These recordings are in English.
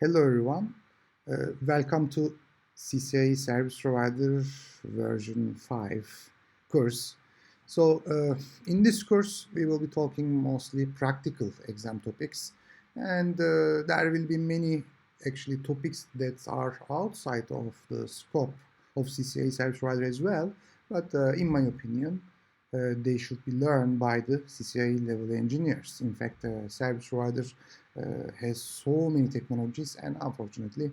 Hello everyone, welcome to CCIE Service Provider version 5 course. In this course we will be talking mostly practical exam topics, and there will be many actually topics that are outside of the scope of CCIE Service Provider as well, but in my opinion they should be learned by the CCIE level engineers. In fact, service providers has so many technologies, and unfortunately,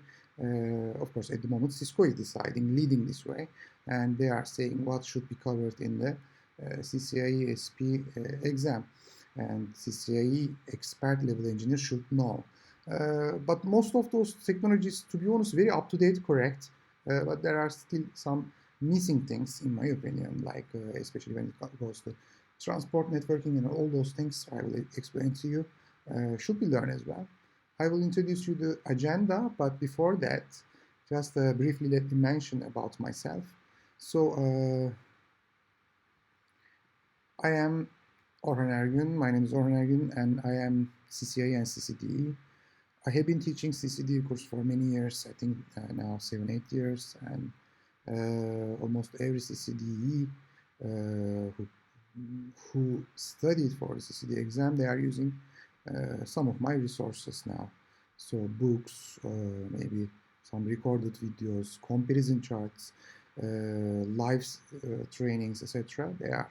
of course, at the moment, Cisco is deciding, leading this way, and they are saying what should be covered in the CCIE SP exam, and CCIE expert level engineer should know. But most of those technologies, to be honest, very up to date, correct, but there are still some missing things, in my opinion, like especially when it goes to transport networking and all those things I will explain to you should be learned as well. I will introduce you the agenda, but before that, just briefly let me mention about myself. I am Orhan Ergün. My name is Orhan Ergün, and I am CCIE and CCDE. I have been teaching CCDE course for many years, I think now 7-8 years, and almost every CCDE who studied for the CCDE exam, they are using some of my resources now. So books, maybe some recorded videos, comparison charts, live trainings, etc. They are.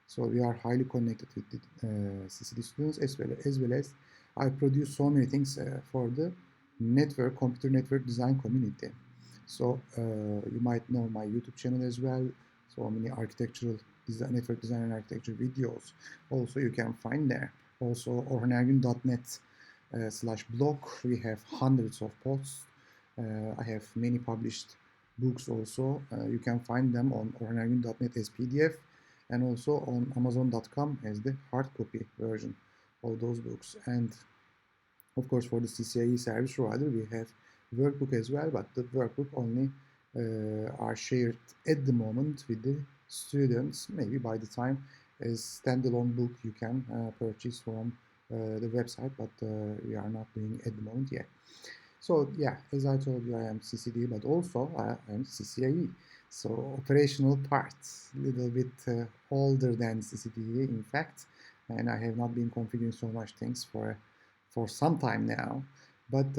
So we are highly connected with the CCD students as well as I produce so many things for the computer network design community. So you might know my YouTube channel as well. So many architectural design, network design and architecture videos. Also you can find there. Also orhanergün.net /blog. We have hundreds of posts. I have many published books also. You can find them on orhanergün.net as PDF and also on amazon.com as the hard copy version of those books. And of course, for the CCIE service provider, we have workbook as well, but the workbook only are shared at the moment with the students. Maybe by the time as standalone book you can purchase from the website, but we are not doing at the moment yet. So yeah, as I told you, I am CCD, but also I am CCIE. So operational parts, a little bit older than CCD in fact, and I have not been configuring so much things for some time now. But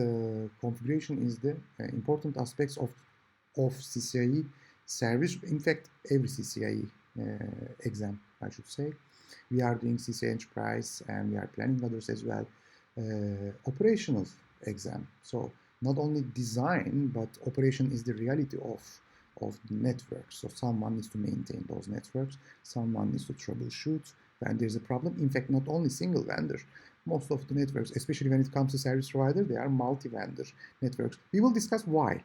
configuration is the important aspects of CCIE service. In fact, every CCIE exam, I should say. We are doing CCIE Enterprise and we are planning others as well. Operational exam. So not only design, but operation is the reality of the network. So someone needs to maintain those networks. Someone needs to troubleshoot when there's a problem. In fact, not only single vendor. Most of the networks, especially when it comes to service provider, they are multi-vendor networks. We will discuss why.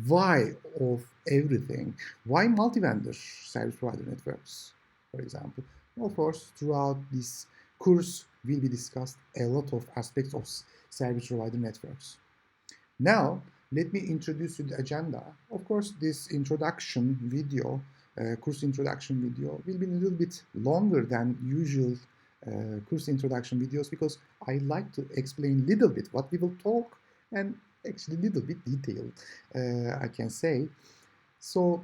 Why of everything? Why multi-vendor service provider networks, for example? Of course, throughout this course, will be discussed a lot of aspects of service provider networks. Now, let me introduce you the agenda. Of course, this introduction video, course introduction video, will be a little bit longer than usual course introduction videos because I like to explain a little bit what we will talk and actually a little bit detailed, I can say. So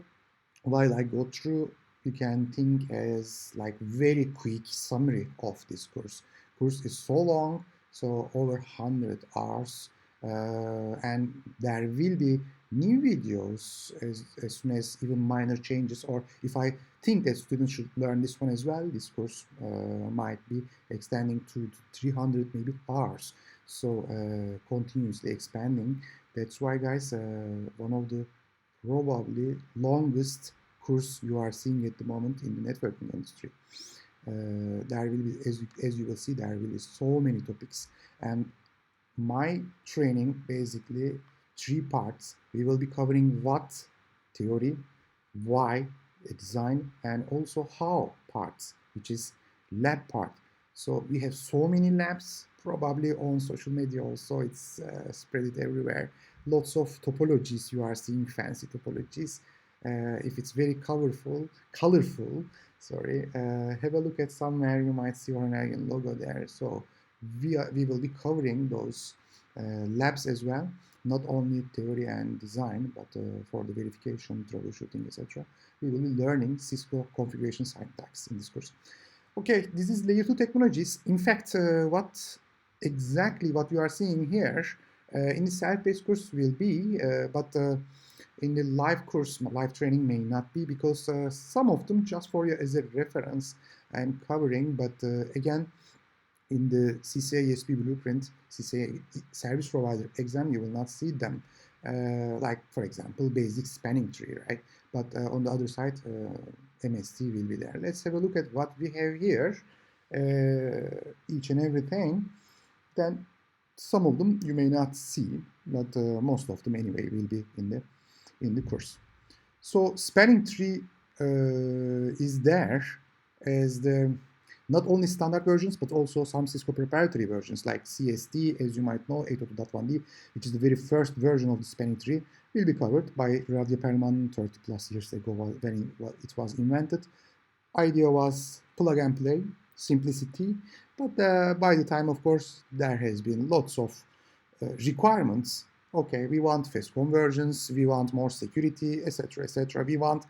while I go through, you can think as like very quick summary of this course. Course is so long, so over 100 hours, and there will be new videos as soon as even minor changes, or if I think that students should learn this one as well, this course might be extending to 300 maybe hours, so continuously expanding. That's why, guys, one of the probably longest course you are seeing at the moment in the networking industry. There will be, as you will see, there will be so many topics, and my training basically 3 parts. We will be covering what theory, why design, and also how parts, which is lab part. So we have so many labs, probably on social media also, it's spread it everywhere. Lots of topologies, you are seeing fancy topologies. If it's very colorful, sorry, have a look at somewhere, you might see Orhan Ergün logo there. So we will be covering those labs as well, not only theory and design, but for the verification, troubleshooting, etc. We will be learning Cisco configuration syntax in this course. Okay, this is layer 2 technologies. In fact, what you are seeing here in the self-paced course will be, but in the live course, live training may not be, because some of them just for you as a reference I'm covering, but again, in the CCIE SP Blueprint, CCIE service provider exam, you will not see them. Like, for example, basic spanning tree, right? But on the other side, MST will be there. Let's have a look at what we have here, each and everything. Then some of them you may not see, but most of them anyway will be in the course. So spanning tree is there as the not only standard versions, but also some Cisco proprietary versions like CST, as you might know, 802.1d, which is the very first version of the spanning tree, will be covered by Radio Perman 30 plus years ago when it was invented. Idea was plug and play, simplicity, but by the time, of course, there has been lots of requirements. Okay, we want fast convergence, we want more security, etc., etc. We want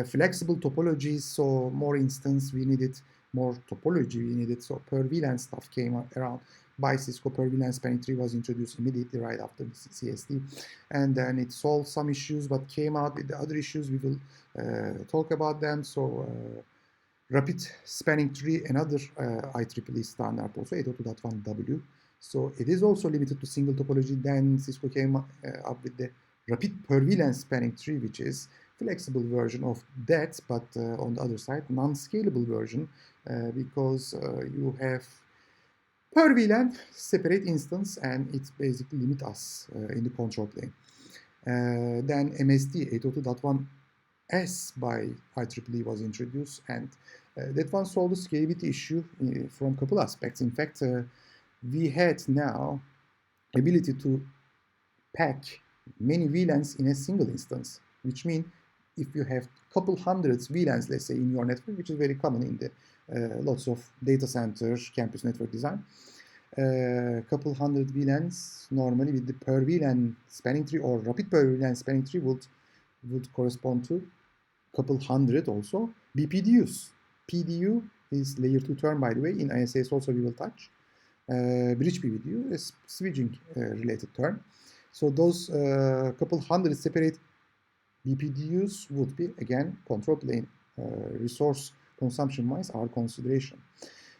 flexible topologies, so more instance we needed more topology we needed. So per VLAN stuff came around by Cisco. Per VLAN spanning tree was introduced immediately right after the CST, and then it solved some issues, but came out with the other issues. We will talk about them. So rapid spanning tree, another IEEE standard, also 802.1w. So it is also limited to single topology. Then Cisco came up with the rapid per VLAN spanning tree, which is flexible version of that, but on the other side, non-scalable version, because you have per VLAN separate instance, and it basically limits us in the control plane. Then MST 802.1s by IEEE was introduced, and that one solved the scalability issue from a couple aspects. In fact, we had now ability to pack many VLANs in a single instance, which means if you have a couple hundreds VLANs, let's say, in your network, which is very common in the lots of data centers, campus network design, couple hundred VLANs normally with the per VLAN spanning tree or rapid per VLAN spanning tree would correspond to couple hundred also BPDUs. PDU is layer 2 term, by the way. In ISAs also we will touch. Bridge PDU is switching related term. So those couple hundred separate BPDUs would be, again, control plane resource consumption wise our consideration.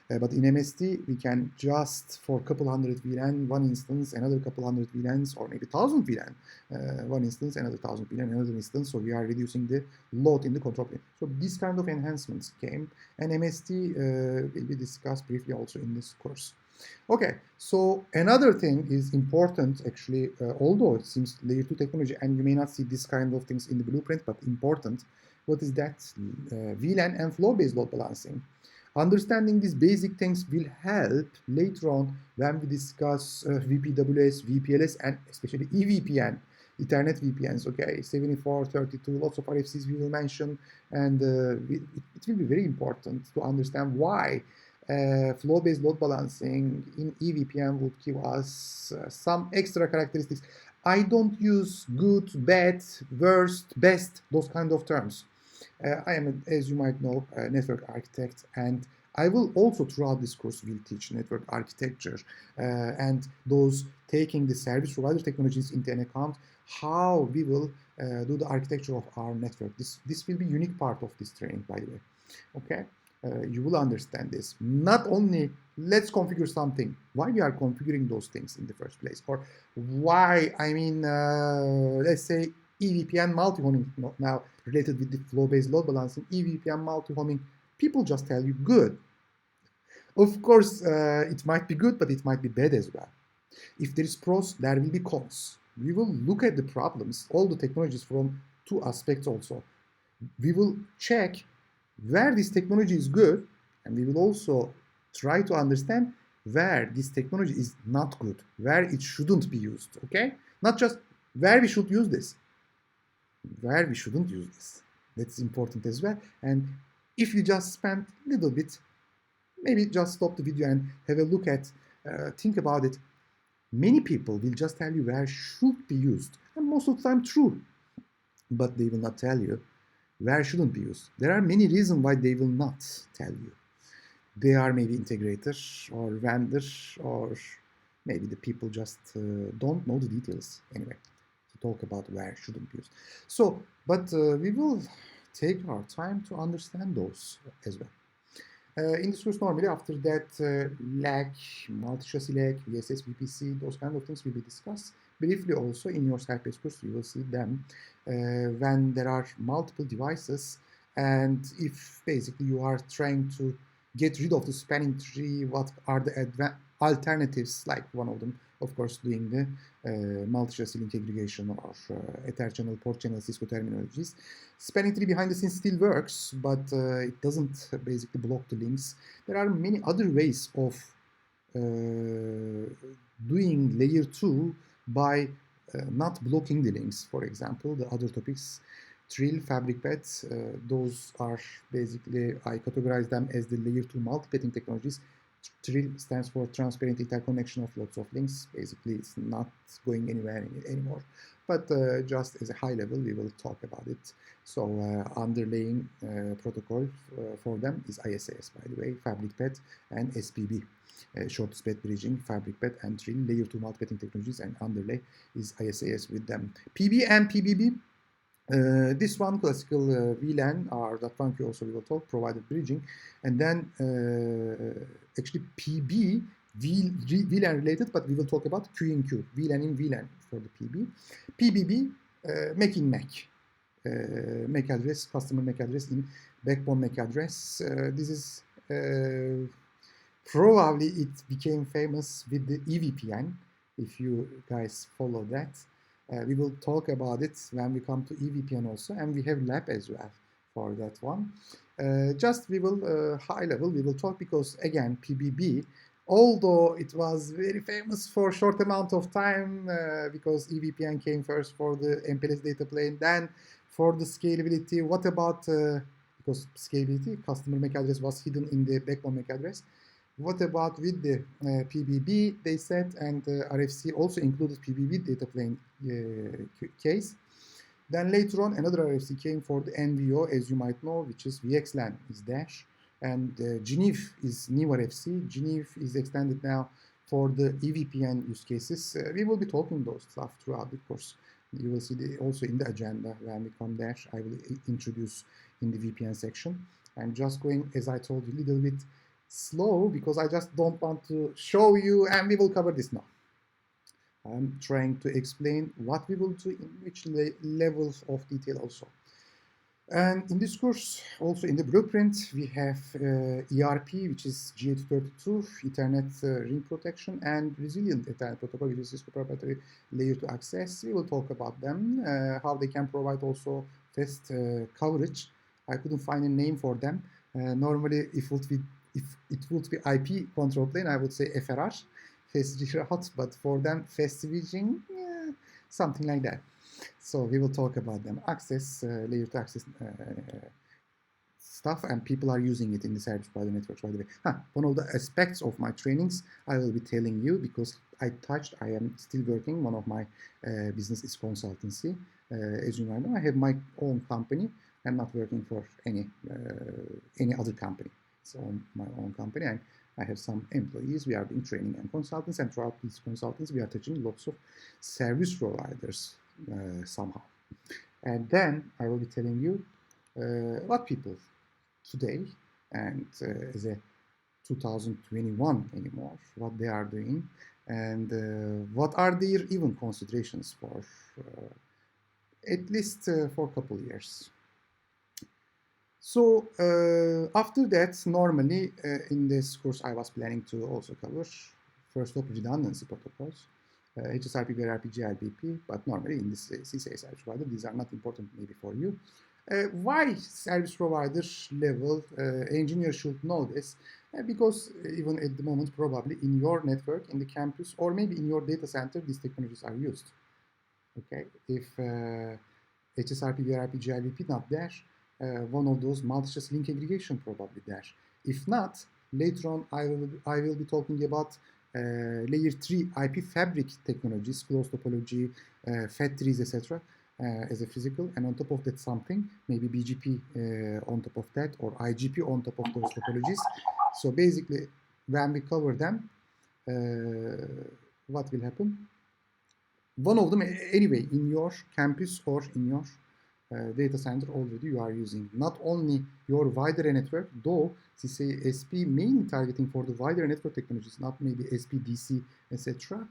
But in MST, we can just for a couple hundred VLAN, one instance, another couple hundred VLANs, or maybe 1,000 VLAN, one instance, another 1,000 VLAN, another instance. So we are reducing the load in the control plane. So these kind of enhancements came, and MST will be discussed briefly also in this course. Okay, so another thing is important, actually, although it seems layer 2 technology, and you may not see this kind of things in the blueprint, but important. What is that? VLAN and flow-based load balancing. Understanding these basic things will help later on when we discuss VPWS, VPLS, and especially EVPN, Ethernet VPNs, okay, 7432, lots of RFCs we will mention, and it will be very important to understand why flow-based load balancing in EVPN would give us some extra characteristics. I don't use good, bad, worst, best, those kind of terms. I am, as you might know, a network architect, and I will also throughout this course will teach network architecture and those taking the service provider technologies into an account, how we will do the architecture of our network. This will be unique part of this training, by the way. Okay, you will understand this. Not only let's configure something, why we are configuring those things in the first place, or why, I mean, let's say EVPN multi-homing now related with the flow-based load balancing, EVPN multi-homing, people just tell you good. Of course, it might be good, but it might be bad as well. If there is pros, there will be cons. We will look at the problems, all the technologies from two aspects also. We will check where this technology is good, and we will also try to understand where this technology is not good, where it shouldn't be used, okay? Not just where we should use this, where we shouldn't use this. That's important as well. And if you just spend a little bit, maybe just stop the video and have a look at, think about it. Many people will just tell you where should be used, and most of the time true, but they will not tell you where shouldn't be used. There are many reasons why they will not tell you. They are maybe integrators or vendors, or maybe the people just don't know the details anyway to talk about where shouldn't be used. So, but we will take our time to understand those as well. In this course, normally after that, lag, multi-chassis lag, VSS, VPC, those kind of things will be discussed. Briefly also in your site-based course, you will see them when there are multiple devices, and if basically you are trying to get rid of the spanning tree, what are the alternatives, like one of them, of course, doing the multi-chassis link aggregation or Ether channel, port channel, Cisco terminologies. Spanning tree behind the scenes still works, but it doesn't basically block the links. There are many other ways of doing layer 2 by not blocking the links. For example, the other topics, Trill, fabric paths, those are basically, I categorize them as the layer 2 multi-pathing technologies. Trill stands for transparent interconnection of lots of links. Basically, it's not going anywhere anymore. But just as a high level, we will talk about it. So underlying protocol for them is ISAS, by the way, fabric path and SPB. Short path bridging, fabric path, and Trill, layer 2 multi-pathing technologies, and underlay is ISAS with them. PB and PBB. This one, classical VLAN, or that one also we will talk, provided bridging. And then actually PB, VLAN related, but we will talk about Q in Q, VLAN in VLAN for the PB. PBB, MAC in MAC. MAC address, customer MAC address in backbone MAC address. This is probably it became famous with the EVPN, if you guys follow that. We will talk about it when we come to EVPN also, and we have lab as well for that one. Just we will, high level, we will talk because, again, PBB, although it was very famous for a short amount of time because EVPN came first for the MPLS data plane, then for the scalability. What about, because scalability, customer MAC address was hidden in the backbone MAC address. What about with the PBB, they said, and RFC also included PBB data plane case. Then later on, another RFC came for the NVO, as you might know, which is VXLAN is Dash, and Geneve is new RFC. Geneve is extended now for the EVPN use cases. We will be talking those stuff throughout the course. You will see also in the agenda when we come there. I will introduce in the VPN section. I'm just going, as I told you, a little bit slow because I just don't want to show you, and we will cover this now. I'm trying to explain what we will do in which levels of detail also. And in this course, also in the blueprint, we have ERP, which is G832, Ethernet ring protection, and resilient Ethernet protocol, which is Cisco proprietary layer 2 access. We will talk about them, how they can provide also fast coverage. I couldn't find a name for them. Normally, if it would be IP control plane, I would say FRR, fast reroute, but for them, fast switching, yeah, something like that. So we will talk about them. Access, layer 2 access stuff, and people are using it in the service provider networks, by the way. One of the aspects of my trainings, I will be telling you, because I am still working, one of my business is consultancy. As you might know, I have my own company. I'm not working for any other company. It's my own company, and I have some employees. We are doing training and consultants, and throughout these consultants, we are touching lots of service providers somehow. And then I will be telling you what people today and as a 2021 anymore, what they are doing, and what are their even considerations for at least for a couple of years. So after that, normally in this course, I was planning to also cover first of redundancy protocols, HSRP, VRRP, GLBP, but normally in this CCIE service provider, these are not important maybe for you. Why service provider level engineers should know this? Because even at the moment, probably in your network, in the campus, or maybe in your data center, these technologies are used. Okay, if HSRP, VRRP, GLBP not there, one of those multi-chassis link aggregation probably there. If not, later on I will be talking about layer 3 IP fabric technologies, close topology, FAT trees, etc. As a physical, and on top of that something, maybe BGP on top of that, or IGP on top of those topologies. So basically, when we cover them, what will happen? One of them, anyway, in your campus or in your data center already you are using. Not only your wider network, though CCIE SP mainly targeting for the wider network technologies, not maybe SPDC, etc.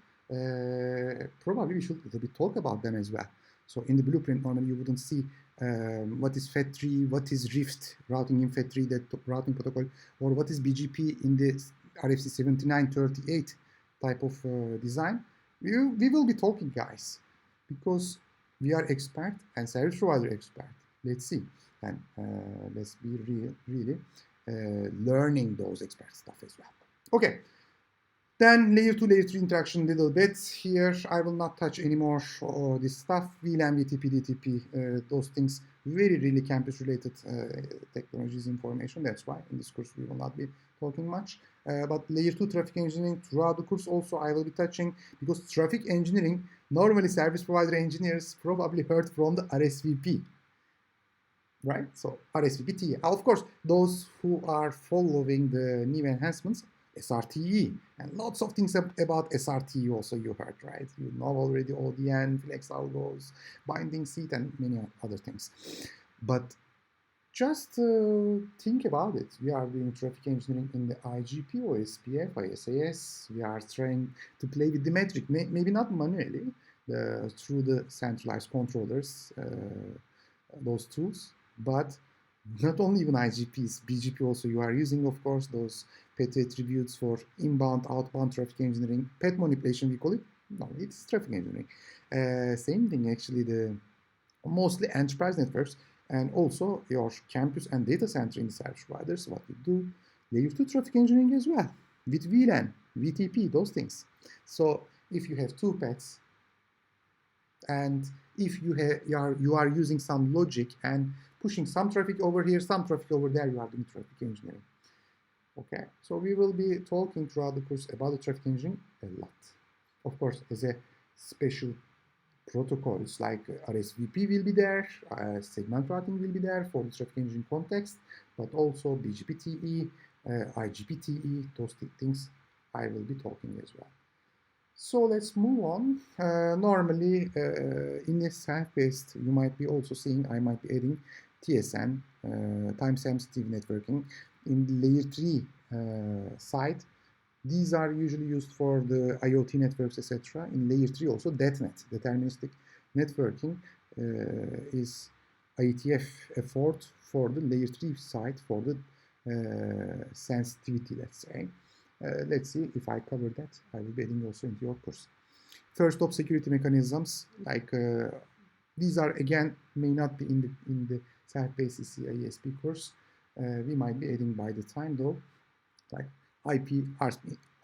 Probably we should a little bit talk about them as well. So in the blueprint, normally you wouldn't see what is FAT3, what is Rift routing in FAT3, that routing protocol, or what is BGP in the RFC 7938 type of design. We will be talking, guys, because we are expert and service provider expert. Let's see, and let's be really learning those expert stuff as well. Okay. Then layer 2, layer 3 interaction a little bit. Here I will not touch anymore this stuff. VLAN, VTP, DTP, those things, very really campus related technologies information. That's why in this course we will not be talking much. But layer 2 traffic engineering throughout the course also I will be touching, because traffic engineering, normally service provider engineers probably heard from the RSVP. Right? So RSVP, of course, those who are following the new enhancements, SRTE, and lots of things about SRTE also you heard, right? You know already ODN, flex algos, binding seat, and many other things. But just think about it. We are doing traffic engineering in the IGP, OSPF, ISAS. We are trying to play with the metric, maybe not manually, through the centralized controllers, those tools, but not only even IGPs, BGP also you are using, of course, those PET attributes for inbound, outbound traffic engineering, PET manipulation we call it. No, it's traffic engineering. Same thing actually, the mostly enterprise networks, and also your campus and data center in the service providers, what we do, layer 2 traffic engineering as well, with VLAN, VTP, those things. So if you have two PETs, and if you are using some logic and pushing some traffic over here, some traffic over there, you are doing traffic engineering. Okay, so we will be talking throughout the course about the traffic engineering a lot. Of course, as a special protocols like RSVP will be there, segment routing will be there for the traffic engineering context, but also BGP-TE, IGP-TE, those things I will be talking as well. So let's move on. Normally, in this self-paced, you might be also seeing, I might be adding TSN, time-sensitive networking, in the layer 3 side. These are usually used for the IoT networks, etc. In layer 3 also, DETNet, deterministic networking, is IETF effort for the layer 3 side, for the sensitivity, let's say. Let's see if I cover that. I will be adding also into your course. First top security mechanisms, like these are again may not be in the self-paced CCIE SP course. We might be adding by the time though, like IP,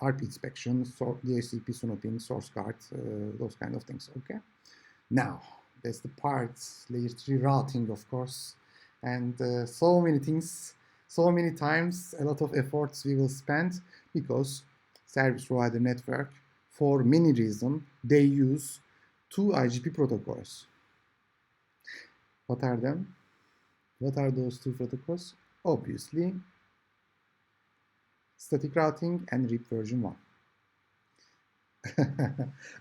RP inspection, DHCP snooping, source cards, those kind of things. Okay. Now that's the parts, layer 3 routing, of course, and so many things. So many times, a lot of efforts we will spend, because service provider network, for many reasons, they use two IGP protocols. What are them? What are those two protocols? Obviously, static routing and RIP version 1.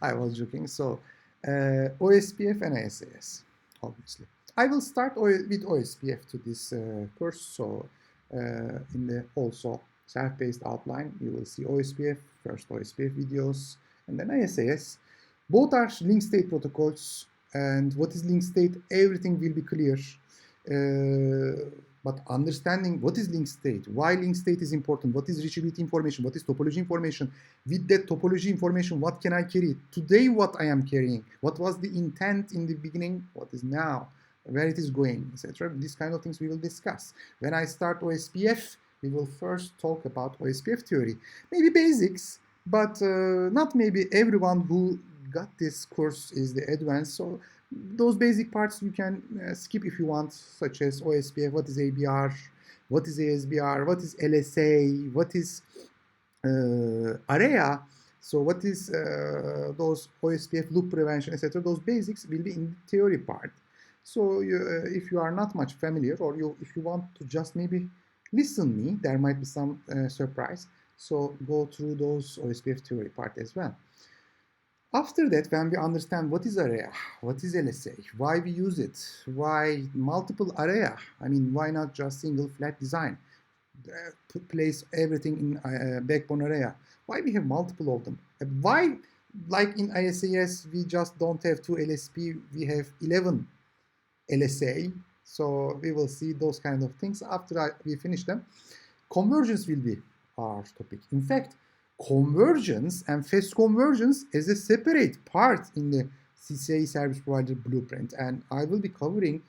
I was joking. So, OSPF and ISAS, obviously. I will start with OSPF to this course. So, in the also self-paced outline, you will see OSPF, first OSPF videos, and then ISAS. Both are link state protocols, and what is link state, everything will be clear. But understanding what is link state, why link state is important, what is reachability information, what is topology information, with that topology information, what can I carry? Today, what I am carrying, what was the intent in the beginning, what is now, where it is going, etc. These kind of things we will discuss. When I start OSPF, we will first talk about OSPF theory. Maybe basics, but not maybe everyone who got this course is the advanced. So those basic parts you can skip if you want, such as OSPF, what is ABR, what is ASBR, what is LSA, what is AREA, So what is those OSPF loop prevention, etc. Those basics will be in the theory part. So if you are not much familiar, or if you want to just maybe listen me, there might be some surprise. So go through those OSPF theory part as well. After that, when we understand what is area, what is LSA, why we use it, why multiple area, I mean, why not just single flat design, place everything in backbone area, why we have multiple of them, why, like in ISAS, we just don't have 2 LSP, we have 11 LSA. So we will see those kind of things after we finish them. Convergence will be our topic. In fact, convergence and fast convergence is a separate part in the CCIE service provider blueprint, and I will be covering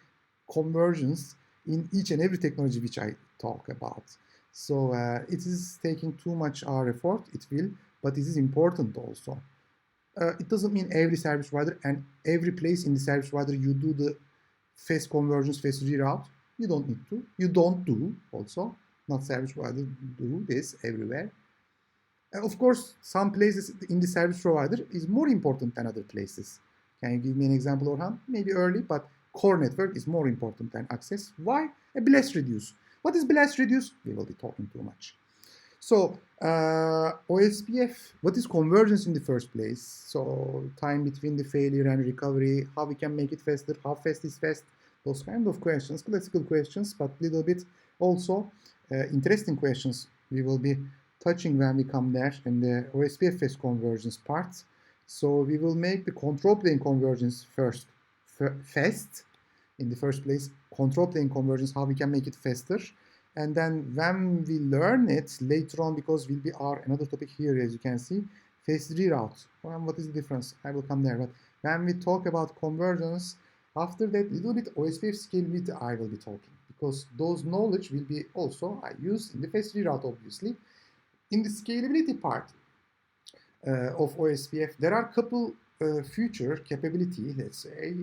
convergence in each and every technology which I talk about. So it is taking too much our effort, it will, but it is important also. It doesn't mean every service provider and every place in the service provider you do the fast convergence, fast reroute. You don't need to. You don't do also. Not service provider do this everywhere. Of course, some places in the service provider is more important than other places. Can you give me an example, Orhan? Maybe early, but core network is more important than access. Why? A blast reduce. What is blast reduce? We will be talking too much. So OSPF, what is convergence in the first place? So time between the failure and recovery, how we can make it faster, how fast is fast, those kind of questions, classical questions, but little bit also interesting questions we will be touching when we come there in the OSPF fast convergence part. So we will make the control plane convergence first, fast in the first place, control plane convergence, how we can make it faster. And then when we learn it later on, because will be our another topic here, as you can see, phase reroute. Well, what is the difference? I will come there. But when we talk about convergence, after that, little bit OSPF scalability I will be talking, because those knowledge will be also I use in the phase reroute, obviously. In the scalability part of OSPF, there are a couple future capability, let's say,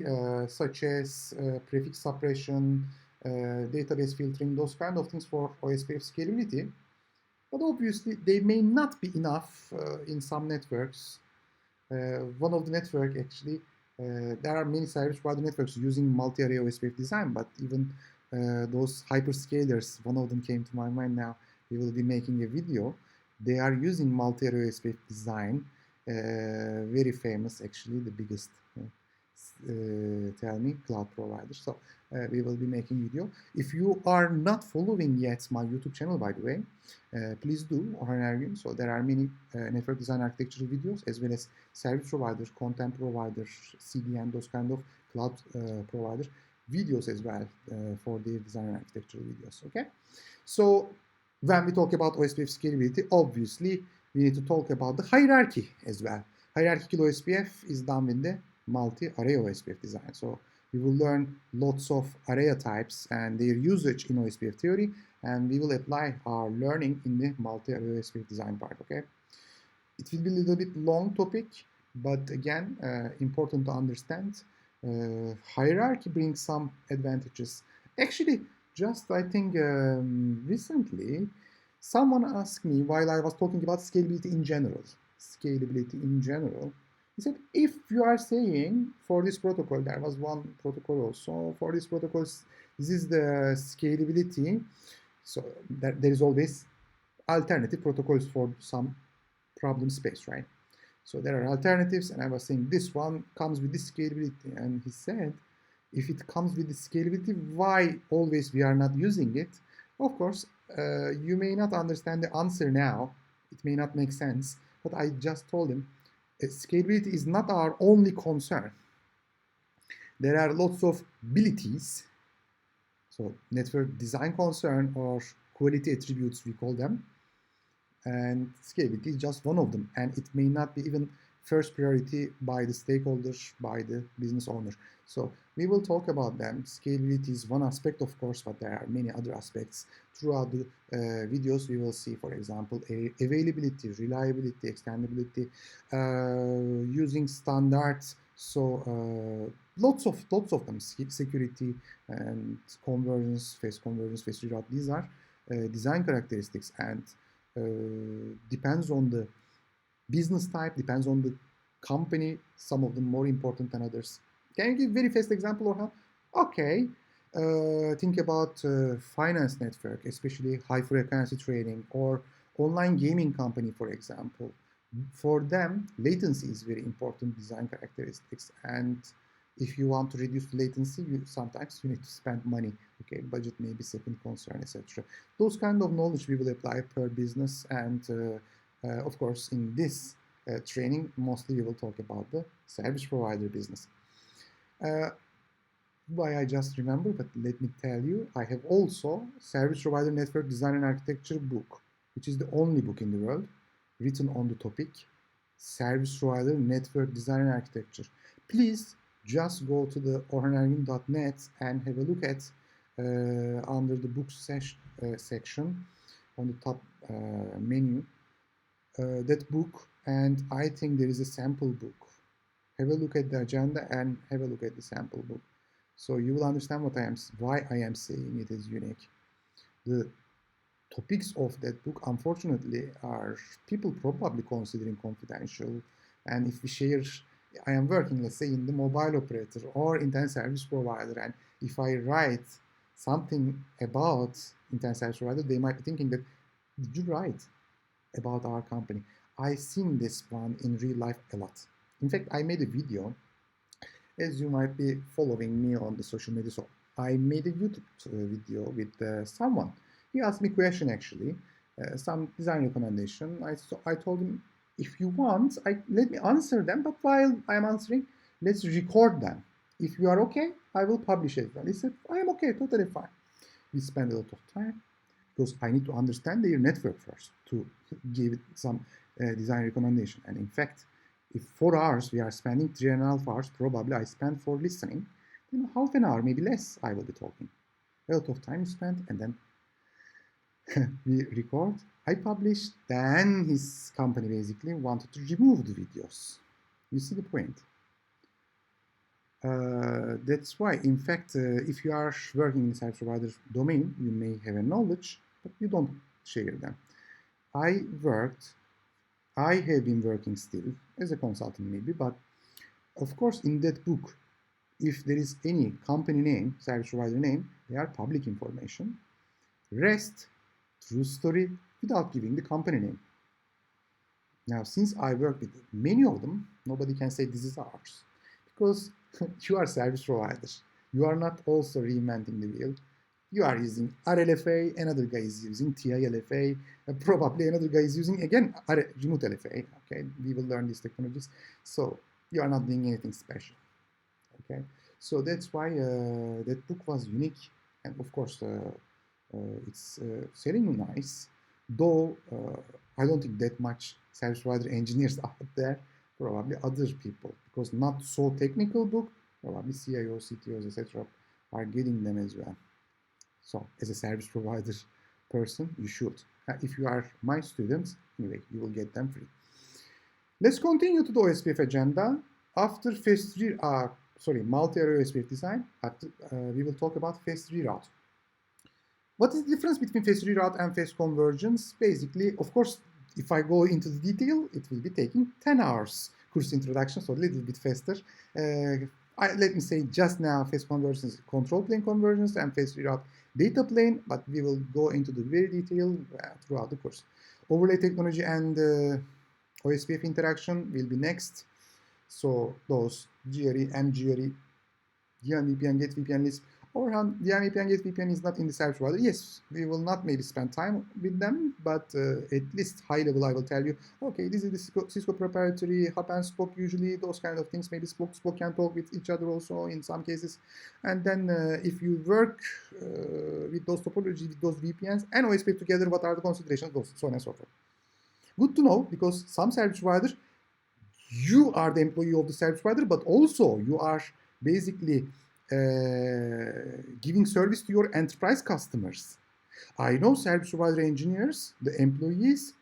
such as prefix suppression, database filtering, those kind of things for OSPF scalability. But obviously, they may not be enough in some networks. One of the network, actually, there are many service provider networks using multi-array OSPF design, but even those hyperscalers, one of them came to my mind now, we will be making a video. They are using multi-array OSPF design, very famous, actually, the biggest tell me cloud provider. So we will be making video. If you are not following yet my YouTube channel, by the way, please do, Orhan. So there are many network design architectural videos, as well as service providers, content providers, CDN, those kind of cloud providers videos as well for their design architectural videos. Okay, so when we talk about OSPF scalability, obviously we need to talk about the hierarchy as well. Hierarchical OSPF is done with the multi-array OSPF design. So we will learn lots of array types and their usage in OSPF theory, and we will apply our learning in the multi-array OSPF design part. Okay, it will be a little bit long topic, but again, important to understand. Hierarchy brings some advantages. Actually, just I think recently, someone asked me while I was talking about scalability in general. He said, if you are saying for this protocol, there was one protocol also, for this protocol, this is the scalability. So there is always alternative protocols for some problem space, right? So there are alternatives, and I was saying this one comes with this scalability. And he said, if it comes with the scalability, why always we are not using it? Of course, you may not understand the answer now. It may not make sense, but I just told him, scalability is not our only concern. There are lots of abilities, so network design concern or quality attributes, we call them, and scalability is just one of them, and it may not be even first priority by the stakeholders, by the business owner. So we will talk about them. Scalability is one aspect, of course, but there are many other aspects. Throughout the videos, we will see, for example, availability, reliability, extendability, using standards. So lots of them, security and convergence, phase reroute. These are design characteristics, and depends on the business type, depends on the company, some of them more important than others. Can you give very fast example, Orhan? Okay, think about finance network, especially high frequency trading or online gaming company, for example. For them, latency is very important design characteristics, and if you want to reduce latency, sometimes you need to spend money. Okay, budget may be second concern, etc. Those kind of knowledge we will apply per business, and of course, in this training, mostly we will talk about the service provider business. Why I just remember, but let me tell you, I have also service provider network design and architecture book, which is the only book in the world written on the topic service provider network design and architecture. Please just go to the orhanergin.net and have a look at under the books section on the top menu that book, and I think there is a sample book. Have a look at the agenda and have a look at the sample book. So you will understand why I am saying it is unique. The topics of that book, unfortunately, are people probably considering confidential. And if we share, I am working, let's say, in the mobile operator or internet service provider, and if I write something about internet service provider, they might be thinking that, did you write about our company? I've seen this one in real life a lot. In fact, I made a video, as you might be following me on the social media. So I made a YouTube video with someone. He asked me a question, actually, some design recommendation. I told him, if you want, let me answer them, but while I'm answering, let's record them. If you are okay, I will publish it. And he said, I am okay, totally fine. We spent a lot of time because I need to understand their network first to give it some design recommendation. And in fact, if 4 hours we are spending, 3.5 hours probably I spend for listening, then half an hour, maybe less, I will be talking. A lot of time is spent, and then we record, I publish, then his company basically wanted to remove the videos. You see the point? That's why, in fact, if you are working in the service provider domain, you may have a knowledge, but you don't share them. I have been working still as a consultant maybe, but of course in that book, if there is any company name, service provider name, they are public information. Rest, true story, without giving the company name. Now, since I work with many of them, nobody can say this is ours, because you are service providers. You are not also reinventing the wheel. You are using RLFA, another guy is using TILFA, probably another guy is using, again, remote LFA. Okay, we will learn these technologies. So you are not doing anything special. Okay, so that's why that book was unique. And of course, it's selling nice, though I don't think that much service provider engineers out there, probably other people, because not so technical book, probably CIOs, CTOs, etc. are getting them as well. So as a service provider person, you should. If you are my students, anyway, you will get them free. Let's continue to the OSPF agenda. After phase 3, multi-area OSPF design, we will talk about phase 3 route. What is the difference between phase reroute and phase convergence? Basically, of course, if I go into the detail, it will be taking 10 hours course introduction, so a little bit faster. Let me say just now, phase convergence is control plane convergence and phase reroute data plane, but we will go into the very detail throughout the course. Overlay technology and OSPF interaction will be next. So those GRE, MGRE, DM VPN, get VPN list, or DM VPN, get VPN is not in the service provider. Yes, we will not maybe spend time with them, but at least high level I will tell you, okay, this is the Cisco proprietary hub and spoke, usually those kind of things. Maybe spoke can talk with each other also in some cases. And then if you work with those topology, with those VPNs and OSPF together, what are the considerations, those, so on and so forth. Good to know, because some service providers, you are the employee of the service provider, but also you are basically giving service to your enterprise customers. I know service provider engineers, the employees,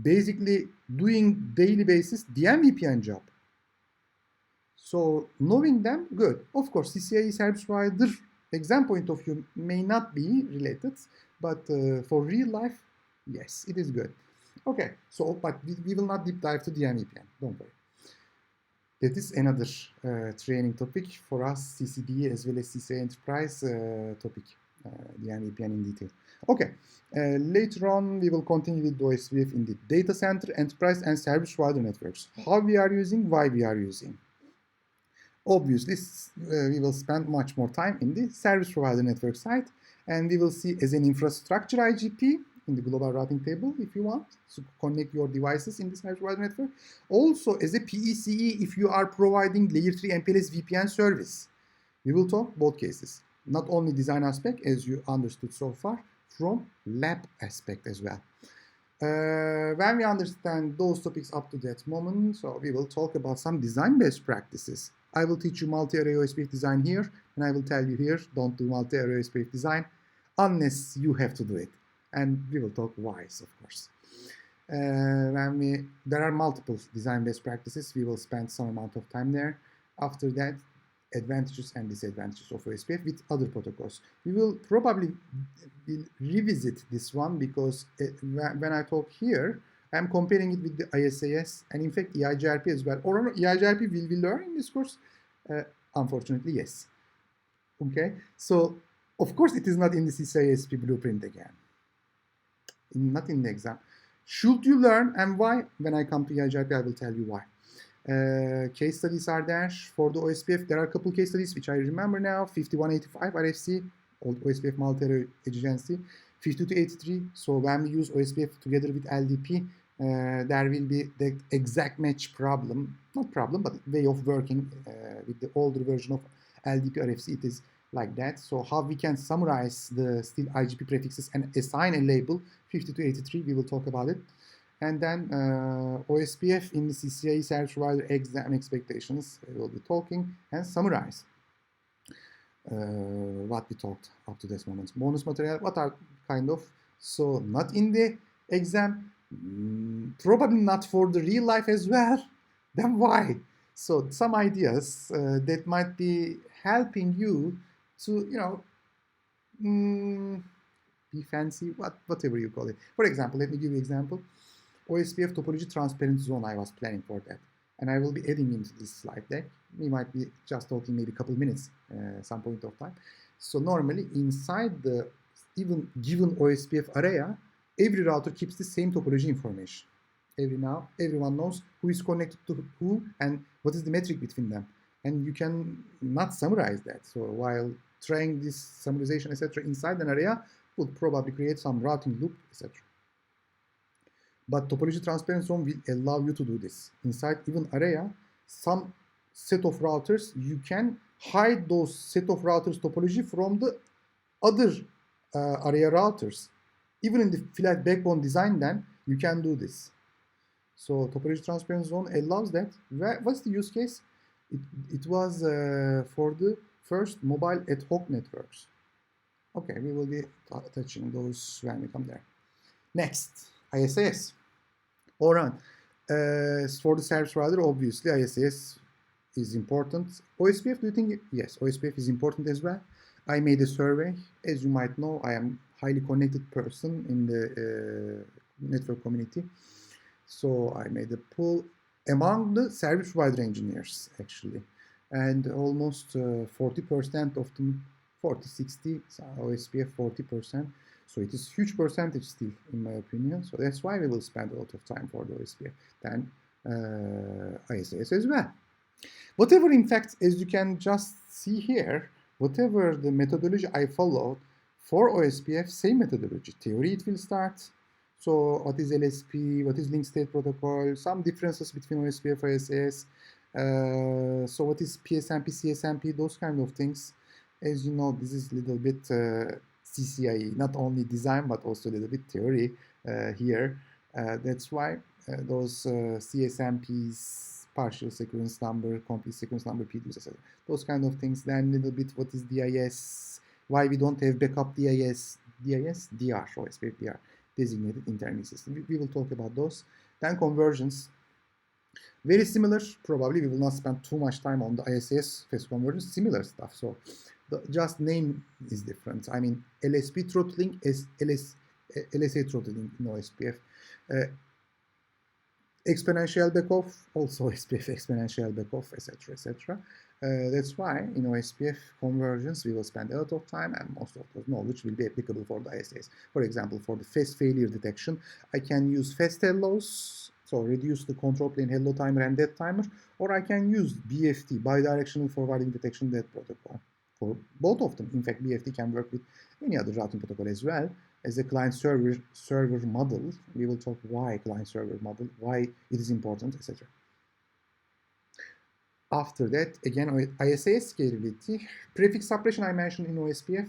basically doing daily basis DM VPN job. So knowing them, good. Of course, CCIE service provider exam point of view may not be related, but for real life, yes, it is good. Okay, so but we will not deep dive to DMVPN, don't worry. That is another training topic for us, CCDE as well as CCIE Enterprise topic, DMVPN in detail. Okay, later on we will continue with OSPF in the data center, enterprise and service provider networks. How we are using, why we are using. Obviously, we will spend much more time in the service provider network side, and we will see as an infrastructure IGP in the global routing table if you want to connect your devices in the service provider network. Also as a PECE if you are providing layer 3 MPLS VPN service. We will talk both cases, not only design aspect as you understood so far, from lab aspect as well. When we understand those topics up to that moment, so we will talk about some design best practices. I will teach you multi-array OSPF design here, and I will tell you here, don't do multi-array OSPF design unless you have to do it. And we will talk whys, of course. There are multiple design best practices. We will spend some amount of time there. After that, advantages and disadvantages of OSPF with other protocols. We will probably revisit this one because when I talk here, I'm comparing it with the ISAS and in fact EIGRP as well. Or EIGRP will we learn in this course? Unfortunately, yes. Okay, so of course it is not in the CCIE SP blueprint again. Not in the exam. Should you learn and why? When I come to EIGRP, I will tell you why. Case studies are there for the OSPF. There are a couple case studies which I remember now. 5185 RFC, old OSPF multi-array agency. 5283. So when we use OSPF together with LDP, there will be the exact match problem. Not problem, but way of working with the older version of LDP RFC. It is like that. So how we can summarize the still IGP prefixes and assign a label 5283. We will talk about it. And then OSPF in the CCIE service provider exam expectations. We will be talking and summarize what we talked up to this moment. Bonus material, what are kind of, so not in the exam, probably not for the real life as well. Then why? So some ideas that might be helping you to, be fancy, whatever you call it. For example, let me give you an example. OSPF topology transparent zone, I was planning for that. And I will be adding into this slide deck. We might be just talking maybe a couple of minutes, some point of time. So normally inside the even given OSPF area, every router keeps the same topology information. Everyone knows who is connected to who and what is the metric between them. And you can not summarize that. So while trying this summarization, etc., inside an area would probably create some routing loop, etc. But topology transparent zone will allow you to do this. Inside even area, some set of routers, you can hide those set of routers topology from the other area routers. Even in the flat backbone design, then you can do this. So topology transparent zone allows that. What's the use case? It was for the first mobile ad hoc networks. Okay, we will be touching those when we come there. Next, ISAS. All right. For the service provider, obviously ISAS is important. OSPF, do you think? Yes, OSPF is important as well. I made a survey. As you might know, I am highly connected person in the network community. So I made a poll among the service provider engineers, actually. And almost 40% of them, 40, 60, OSPF 40%. So it is huge percentage still, in my opinion. So that's why we will spend a lot of time for the OSPF than ISAS as well. Whatever, in fact, as you can just see here, whatever the methodology I followed for OSPF, same methodology. Theory, it will start. So what is LSP, what is link state protocol, some differences between OSPF, ISAS. So what is PSMP, CSMP, those kind of things. As you know, this is a little bit CCIE, not only design, but also a little bit theory here. That's why those CSMPs, partial sequence number, complete sequence number, PDUs, etc. Those kind of things. Then a little bit what is DIS, why we don't have backup DIS, DR, OSPF DR, designated intermediate system. We will talk about those. Then convergence. Very similar, probably we will not spend too much time on the ISAS phase convergence, similar stuff. So just name is different. I mean, LSP throttling is LSA throttling in OSPF. exponential backoff, also SPF exponential backoff, etc., etc. That's why in OSPF convergence we will spend a lot of time, and most of those knowledge will be applicable for the ISAs. For example, for the fast failure detection, I can use fast hellos, so reduce the control plane hello timer and dead timer, or I can use BFD, bidirectional forwarding detection dead protocol. For both of them, in fact, BFD can work with any other routing protocol as well. As a client-server model, we will talk why client-server model, why it is important, etc. After that, again, ISAS scalability. Prefix suppression I mentioned in OSPF.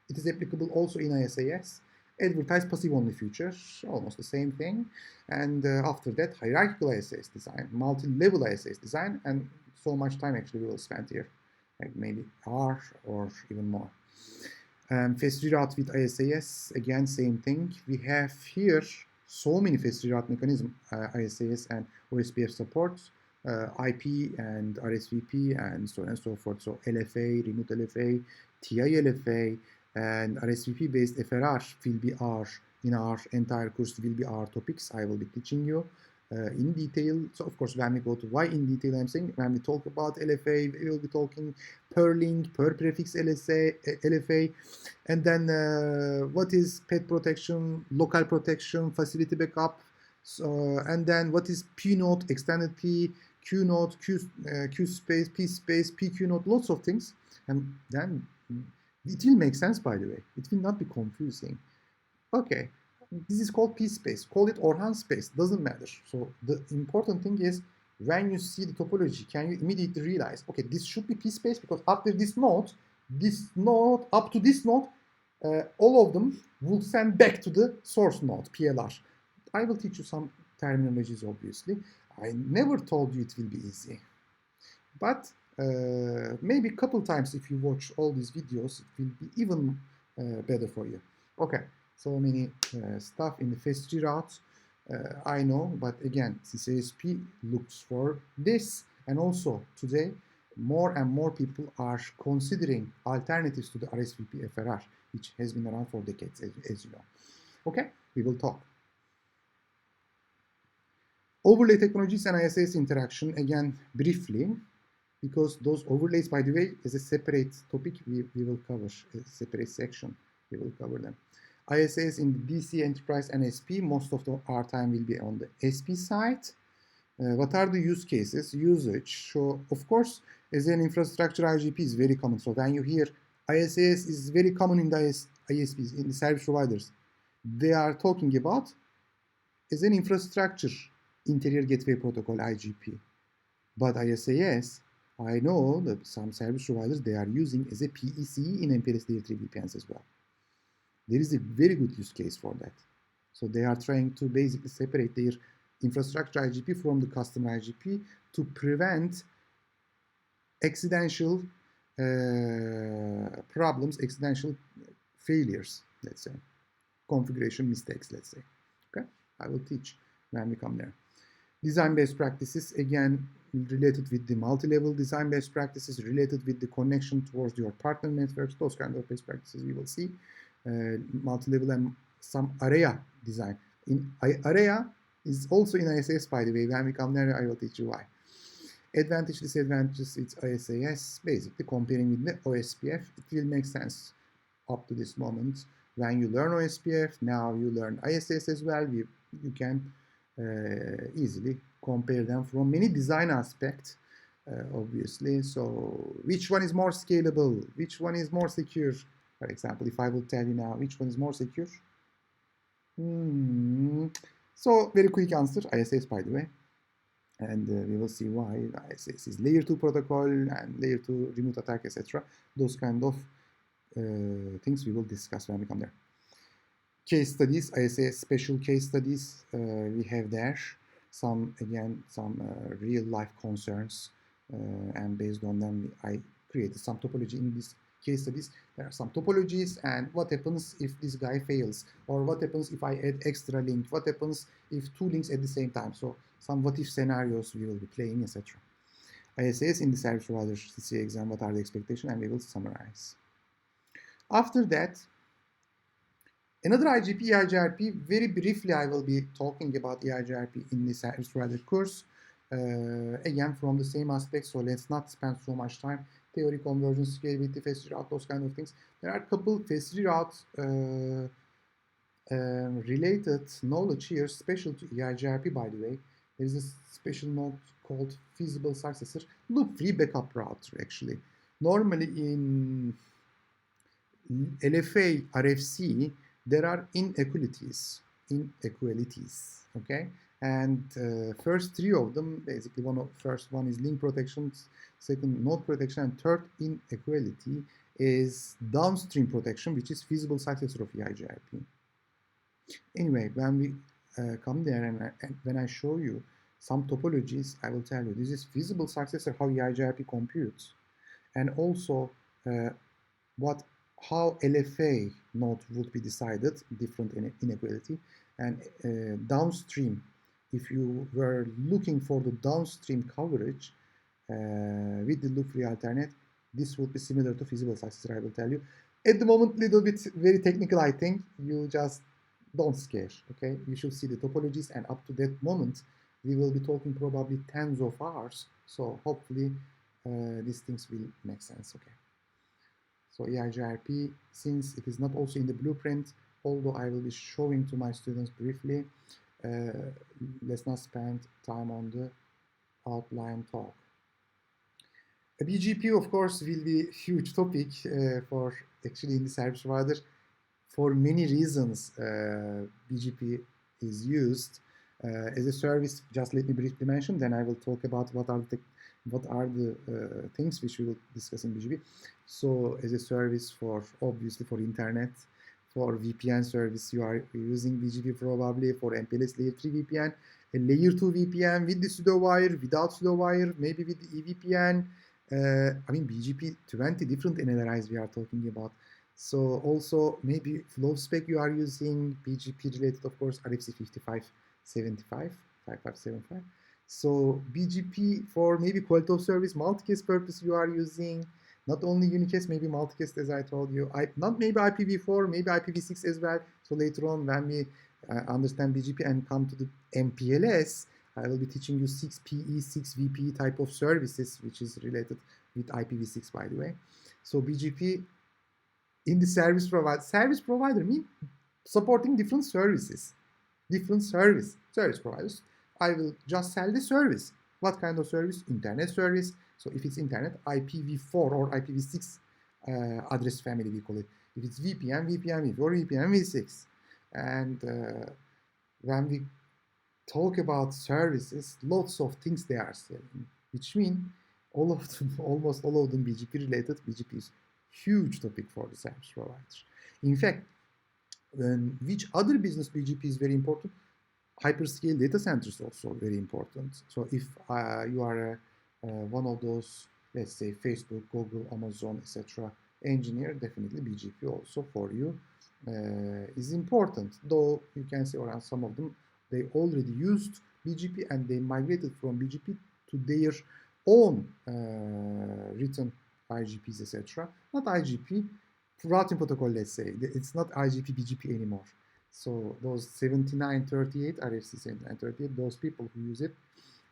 It is applicable also in ISAS. Advertise passive-only feature, almost the same thing. And after that, hierarchical ISAS design, multi-level ISAS design, and so much time actually we will spend here, like maybe hour or even more. Fast reroute with ISAS, again, same thing. We have here so many fast reroute mechanisms, ISAS and OSPF supports, IP and RSVP and so on and so forth. So LFA, remote LFA, TI LFA, and RSVP based FRR will be in our entire course will be our topics. I will be teaching you in detail. So of course, when we go to why in detail, I'm saying when we talk about LFA, we will be talking per link, per prefix LFA, and then what is pet protection, local protection, facility backup, so, and then what is P node, extended P, Q node, Q space, P space, PQ node, lots of things, and then it will make sense, by the way. It will not be confusing. Okay, this is called P space. Call it Orhan space. Doesn't matter. So the important thing is when you see the topology, can you immediately realize, okay, this should be P space because after this node, up to this node, all of them will send back to the source node, PLR. I will teach you some terminologies, obviously. I never told you it will be easy. But maybe a couple times if you watch all these videos, it will be even better for you. Okay, so many stuff in the fast reroute. I know, but again, CCISP looks for this. And also today, more and more people are considering alternatives to the RSVP FRR, which has been around for decades, as you know. Okay, we will talk. Overlay technologies and ISAS interaction, again, briefly, because those overlays, by the way, is a separate topic we will cover, a separate section, we will cover them. ISAs in the DC, Enterprise, and SP, most of our time will be on the SP side. What are the use cases, usage? So, of course, as an infrastructure, IGP is very common. So when you hear ISAs is very common in the ISPs, in the service providers, they are talking about as an infrastructure interior gateway protocol, IGP. But ISAS, I know that some service providers, they are using as a PEC in MPLS Layer 3 VPNs as well. There is a very good use case for that. So they are trying to basically separate their infrastructure IGP from the customer IGP to prevent accidental problems, accidental failures, let's say, configuration mistakes, let's say. Okay, I will teach when we come there. Design best practices, again, related with the multi-level design best practices, related with the connection towards your partner networks, those kind of best practices we will see. Multi-level and some area design. In area is also in ISAS, by the way. When we come there, I will teach you why. Advantage, disadvantages, it's ISAS, basically comparing with the OSPF. It will make sense up to this moment. When you learn OSPF, now you learn ISAS as well. You can easily compare them from many design aspects, obviously. So which one is more scalable? Which one is more secure? For example, if I will tell you now which one is more secure. So very quick answer, ISAS, by the way. And we will see why ISAS is layer 2 protocol and layer 2 remote attack, etc. Those kind of things we will discuss when we come there. Case studies, ISAS special case studies we have there. Some, again, some real life concerns, and based on them, I created some topology in these case studies. There are some topologies, and what happens if this guy fails, or what happens if I add extra link, what happens if two links at the same time. So some what if scenarios we will be playing, etc. ISAS in the service provider CCIE exam, what are the expectations, and we will summarize. After that, Another IGP, EIGRP, very briefly I will be talking about EIGRP in the service provider course. Again, from the same aspect, so let's not spend so much time. Theory, convergence, scalability, fast reroute, those kind of things. There are a couple fast reroute related knowledge here, special to EIGRP, by the way. There is a special node called feasible successor, loop-free backup route, actually. Normally in LFA, RFC, there are inequalities, okay? And first three of them, basically first one is link protection, second node protection, and third inequality is downstream protection, which is feasible successor of EIGRP. Anyway, when we come there and when I show you some topologies, I will tell you this is feasible successor how EIGRP computes, and also how LFA node would be decided, different inequality, and downstream, if you were looking for the downstream coverage with the loop-free alternate, this would be similar to feasible successor, I will tell you. At the moment, little bit very technical, I think. You just don't scare, okay? You should see the topologies, and up to that moment, we will be talking probably tens of hours, so hopefully these things will make sense, okay? So EIGRP, since it is not also in the blueprint, although I will be showing to my students briefly, let's not spend time on the outline talk. A BGP, of course, will be a huge topic for actually in the service provider. For many reasons, BGP is used as a service. Just let me briefly mention, then I will talk about what are the things which we will discuss in BGP. So as a service for, obviously, for internet, for VPN service, you are using BGP probably, for MPLS layer 3 VPN, a layer 2 VPN with the pseudo wire, without pseudo wire, maybe with the EVPN. I mean, BGP, 20 different NLRIs we are talking about. So also maybe flow spec you are using, BGP related, of course, RFC 5575. So BGP for maybe quality of service, multicast purpose you are using, not only unicast, maybe multicast, as I told you, not maybe IPv4, maybe IPv6 as well. So later on when we understand BGP and come to the MPLS, I will be teaching you 6PE, 6VPE type of services, which is related with IPv6, by the way. So BGP in the service provider means supporting different services, service providers. I will just sell the service. What kind of service? Internet service. So if it's internet, IPv4 or IPv6 address family, we call it. If it's VPN, VPN v4, VPN v6. And when we talk about services, lots of things they are selling, which means all of them, almost all of them BGP related. BGP is huge topic for the service providers. In fact, which other business BGP is very important? Hyperscale data centers also very important. So if you are one of those, let's say Facebook, Google, Amazon, etc. engineer, definitely BGP also for you is important. Though you can say around some of them, they already used BGP and they migrated from BGP to their own written IGPs, etc. Not IGP, routing protocol, let's say. It's not IGP, BGP anymore. So those 7938, RFC 7938, those people who use it,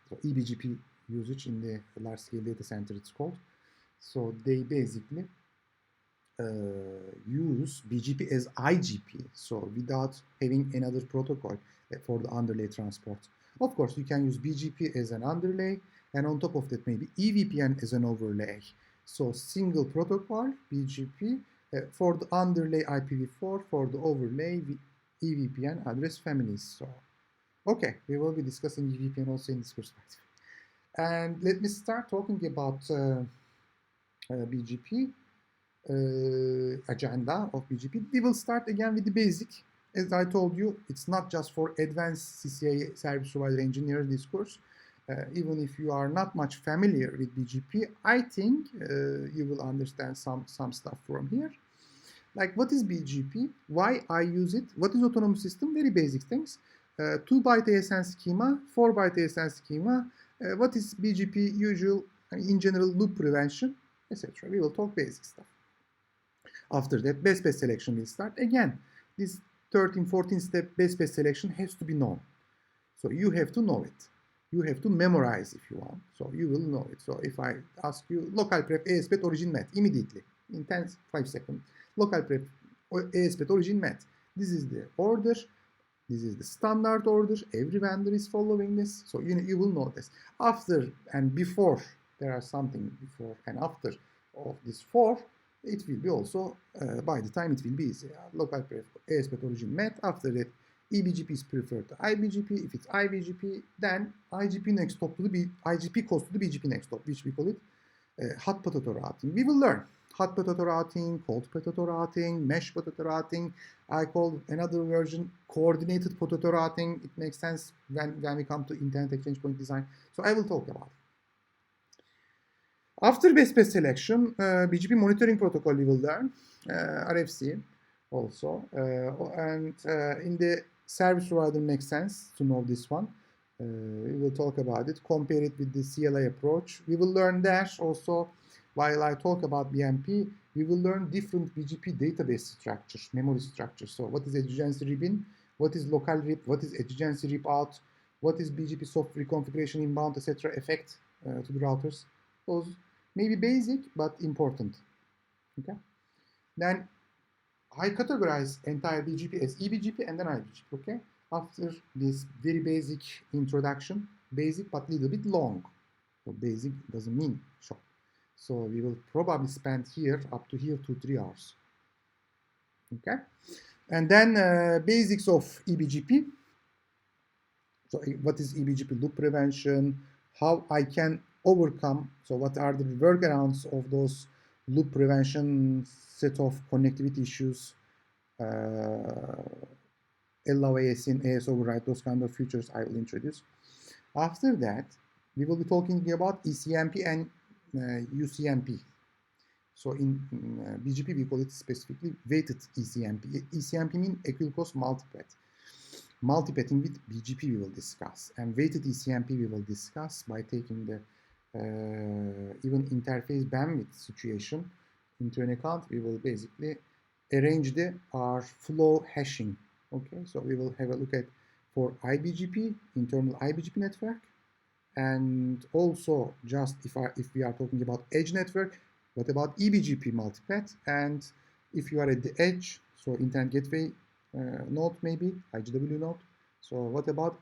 so eBGP usage in the large-scale data center, it's called. So they basically use BGP as IGP, so without having another protocol for the underlay transport. Of course, you can use BGP as an underlay, and on top of that, maybe EVPN as an overlay. So single protocol, BGP, for the underlay IPv4, for the overlay EVPN address families. So, okay, we will be discussing EVPN also in this perspective. And let me start talking about BGP, agenda of BGP. We will start again with the basic. As I told you, it's not just for advanced CCIE service provider engineer this course. Even if you are not much familiar with BGP, I think you will understand some stuff from here. Like, what is BGP? Why I use it? What is autonomous system? Very basic things. 2-byte ASN schema, 4-byte ASN schema. What is BGP usual, in general, loop prevention, etc. We will talk basic stuff. After that, best selection will start. Again, this 13, 14 step best selection has to be known. So you have to know it. You have to memorize if you want. So you will know it. So if I ask you local pref ASP origin met immediately in 5 seconds, local pref ASP origin met. This is the order. This is the standard order. Every vendor is following this. So you will know this. After and before, there are something before and after of this 4, it will be also, by the time it will be easy. Local pref ASP origin met. After that, EBGP is preferred to IBGP. If it's IBGP, then IGP next hop to the IGP goes to the BGP next hop, which we call it hot potato routing. We will learn hot potato routing, cold potato routing, mesh potato routing. I call another version coordinated potato routing. It makes sense when we come to internet exchange point design. So I will talk about it. After best selection, BGP monitoring protocol we will learn, RFC also, and in the service provider makes sense to know this one. We will talk about it, compare it with the CLI approach. We will learn that also. While I talk about BMP, we will learn different BGP database structures, memory structures. So what is adjacency ribbon? What is local rip? What is adjacency rip out? What is BGP software configuration inbound, etc. effect to the routers? Those may be basic, but important. Okay. Then I categorize entire BGP as eBGP and then IBGP. Okay. After this very basic introduction, basic but little bit long. So basic doesn't mean short. So we will probably spend here up to here 2-3 hours. Okay. And then basics of eBGP. So what is eBGP loop prevention? How I can overcome, so what are the workarounds of those loop prevention set of connectivity issues, allow ASIN, AS override, those kind of features I will introduce. After that, we will be talking about ECMP and UCMP. So in BGP, we call it specifically weighted ECMP. ECMP means equal cost multipath. Multipathing with BGP we will discuss, and weighted ECMP we will discuss by taking the even interface bandwidth situation into an account. We will basically arrange our flow hashing. Okay, so we will have a look at for IBGP, internal IBGP network, and also just if we are talking about edge network, what about eBGP multipath? And if you are at the edge, so internet gateway node maybe, IGW node. So what about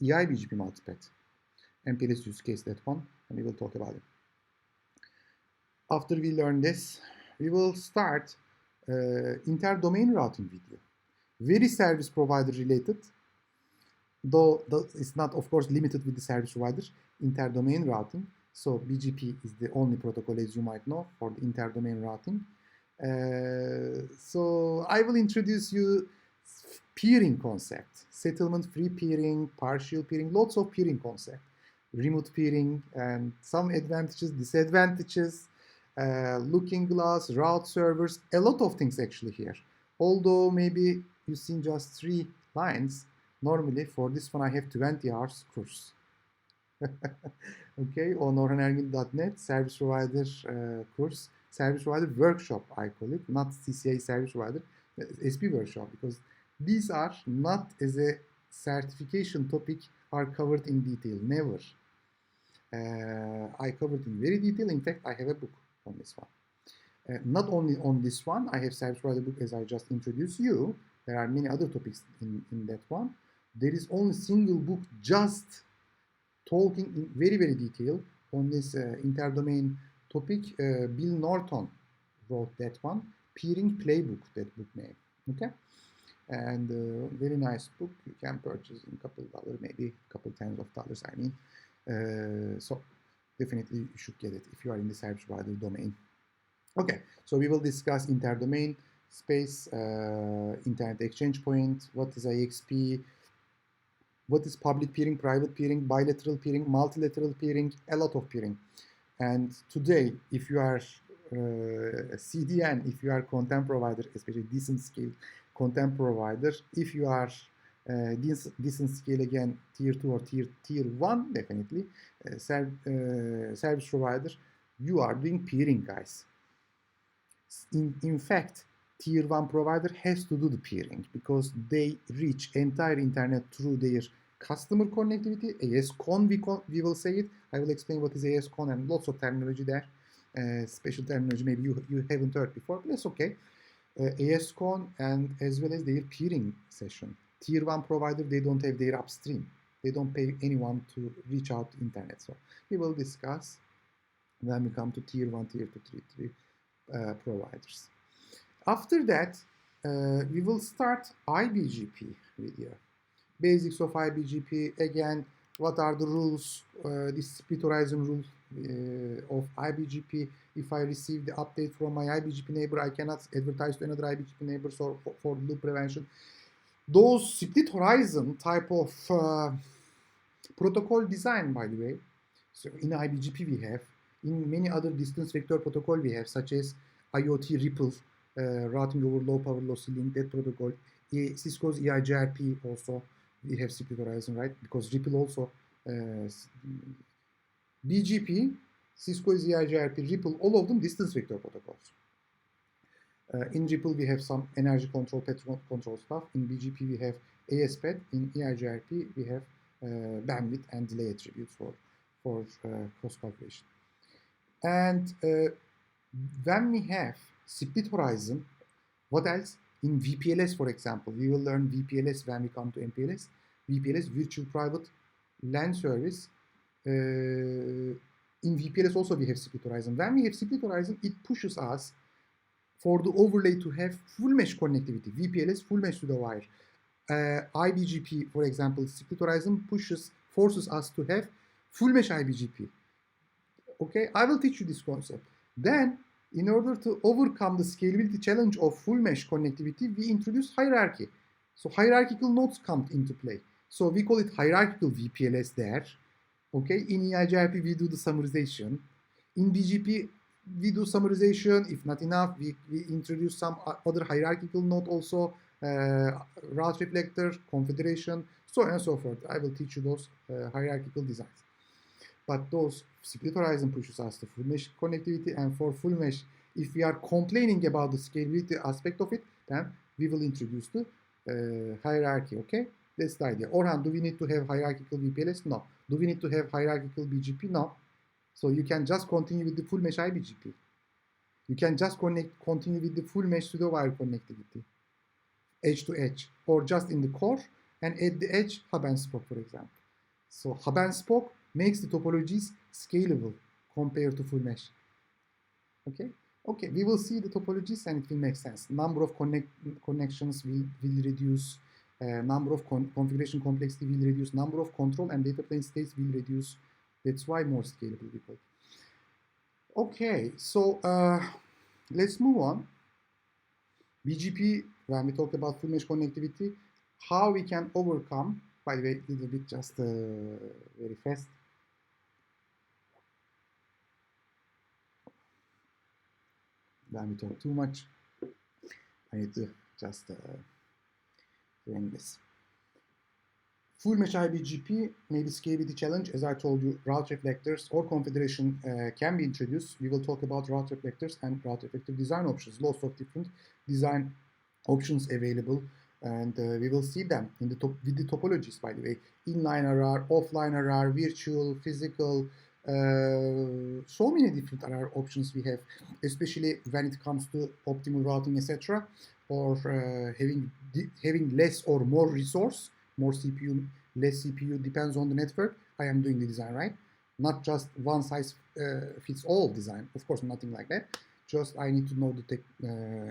EIBGP multipath? MPLS use case, that one, and we will talk about it. After we learn this, we will start inter-domain routing video. Very service provider related, though it's not, of course, limited with the service provider, inter-domain routing. So BGP is the only protocol, as you might know, for the inter-domain routing. So I will introduce you peering concept, settlement-free peering, partial peering, lots of peering concept, remote peering, and some advantages, disadvantages, looking glass, route servers, a lot of things actually here. Although maybe you've seen just 3 lines, normally for this one I have 20 hours course. Okay, on orhanergin.net service provider course, service provider workshop I call it, not CCIE service provider, SP workshop, because these are not as a certification topic are covered in detail, never. I covered in very detail. In fact, I have a book on this one. Not only on this one, I have service provider book as I just introduced you. There are many other topics in that one. There is only single book just talking in very, very detail on this interdomain topic. Bill Norton wrote that one. Peering Playbook, that book name. Okay? And very nice book. You can purchase in a couple of dollars, maybe a couple tens of dollars, I mean. So definitely you should get it if you are in the service provider domain. Okay, so we will discuss interdomain space, internet exchange point, what is IXP, what is public peering, private peering, bilateral peering, multilateral peering, a lot of peering. And today, if you are CDN, if you are content provider, especially decent scale content provider, if you are decent scale again, tier 2 or tier 1, definitely, service provider, you are doing peering, guys. In fact, tier 1 provider has to do the peering because they reach entire internet through their customer connectivity. ASCON, we will say it. I will explain what is ASCON and lots of terminology there. Special terminology maybe you haven't heard before, but that's okay. ASCON and as well as their peering session. Tier 1 provider, they don't have their upstream. They don't pay anyone to reach out to internet. So we will discuss when we come to tier 1, tier 2, tier 3 providers. After that, we will start IBGP video. Basics of IBGP, again, what are the rules, the split horizon rule of IBGP. If I receive the update from my IBGP neighbor, I cannot advertise to another IBGP neighbor for loop prevention. Those split horizon type of protocol design, by the way, so in IBGP we have, in many other distance vector protocol we have, such as IoT Ripple, routing over low power, low ceiling, that protocol. Cisco's EIGRP also, we have split horizon, right? Because Ripple also, BGP, Cisco's EIGRP, Ripple, all of them distance vector protocols. In Ripple, we have some energy control, petrol control stuff. In BGP, we have ASPED. In EIGRP, we have bandwidth and delay attributes for cost calculation. And when we have split horizon, what else? In VPLS, for example, we will learn VPLS when we come to MPLS. VPLS, Virtual Private LAN Service. In VPLS also we have split horizon. When we have split horizon, it pushes us for the overlay to have full mesh connectivity. VPLS, full mesh to the wire. IBGP, for example, split horizon forces us to have full mesh IBGP. Okay, I will teach you this concept. Then, in order to overcome the scalability challenge of full mesh connectivity, we introduce hierarchy. So hierarchical nodes come into play. So we call it hierarchical VPLS there. Okay, in EIGRP we do the summarization. In BGP we do summarization. If not enough, we introduce some other hierarchical node also, route reflector, confederation, so on and so forth. I will teach you those hierarchical designs. But those split horizon pushes us to full mesh connectivity, and for full mesh, if we are complaining about the scalability aspect of it, then we will introduce the hierarchy, okay? That's the idea. Orhan, do we need to have hierarchical VPLS? No. Do we need to have hierarchical BGP? No. So you can just continue with the full mesh IBGP. You can just continue with the full mesh pseudo-wire connectivity, edge to edge, or just in the core, and at the edge, hub and spoke, for example. So hub and spoke makes the topologies scalable compared to full mesh. Okay? Okay, we will see the topologies and it will make sense. Number of connections will reduce, number of configuration complexity will reduce, number of control and data plane states will reduce. That's why more scalable because. Okay, so let's move on. BGP, when we talk about full mesh connectivity, how we can overcome, by the way, a little bit just very fast. When we talk too much, I need to just doing this. Full mesh IBGP may be scalability challenge. As I told you, route reflectors or confederation can be introduced. We will talk about route reflectors and route reflector design options. Lots of different design options available, and we will see them in the with the topologies, by the way. Inline RR, offline RR, virtual, physical, so many different RR options we have, especially when it comes to optimal routing, etc., or having less or more resource, more CPU, less CPU, depends on the network. I am doing the design, right? Not just one size fits all design. Of course, nothing like that. Just I need to know the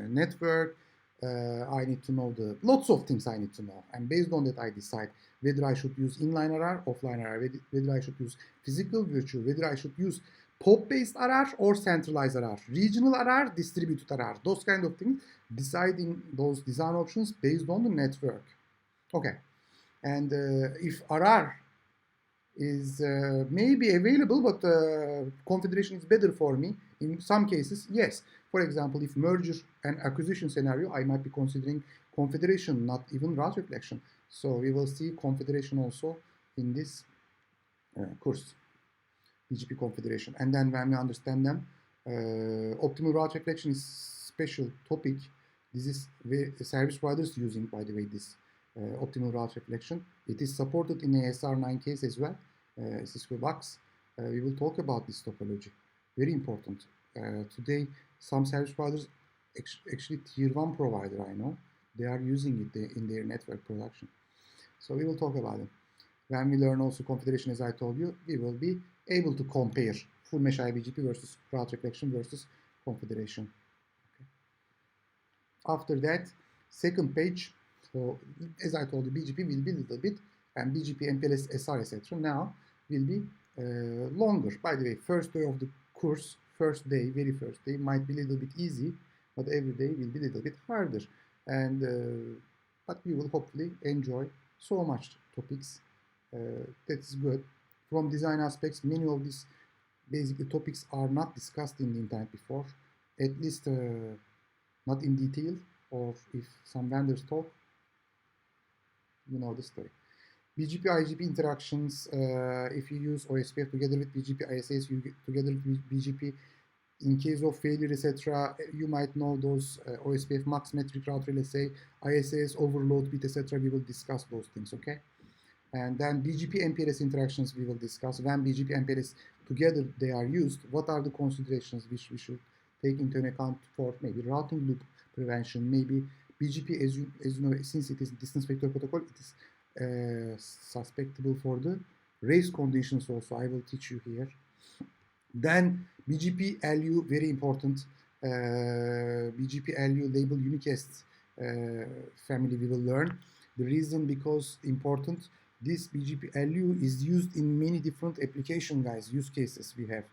network. I need to know lots of things I need to know. And based on that, I decide whether I should use inline RR, offline RR, whether I should use physical, virtual, whether I should use POP-based RR or centralized RR, regional RR, distributed RR, those kind of things, deciding those design options based on the network. Okay. And if RR is maybe available, but confederation is better for me, in some cases, yes. For example, if merger and acquisition scenario, I might be considering confederation, not even route reflection. So we will see confederation also in this course, BGP confederation. And then when we understand them, optimal route reflection is special topic. This is service providers using, by the way, this optimal route reflection. It is supported in ASR9 case as well, Cisco box. We will talk about this topology. Very important. Today, some service providers, actually tier 1 provider, I know, they are using it in their network production. So we will talk about it. When we learn also configuration, as I told you, we will be able to compare full mesh IBGP versus route reflection versus configuration. Okay. After that, second page, so as I told you, BGP will be a little bit, and BGP, MPLS, SR, etc. now will be longer. By the way, first day of the course, first day, very first day, might be a little bit easy, but every day will be a little bit harder. And but we will hopefully enjoy so much topics. That's good. From design aspects, many of these basically topics are not discussed in the internet before, at least not in detail, or if some vendors talk, you know the story. BGP IGP interactions, if you use OSPF together with BGP ISAs, you together with BGP, in case of failure, etc., you might know those OSPF max metric route relay, say ISAs, overload bit, etc. We will discuss those things, okay? And then BGP MPLS interactions we will discuss. When BGP MPLS together they are used, what are the considerations which we should take into account for maybe routing loop prevention, maybe BGP, as you know, since it is distance vector protocol, it is susceptible for the race conditions also. I will teach you here. Then BGP LU, very important. BGP LU label unicast family we will learn. The reason because important, this BGP LU is used in many different application, guys, use cases we have.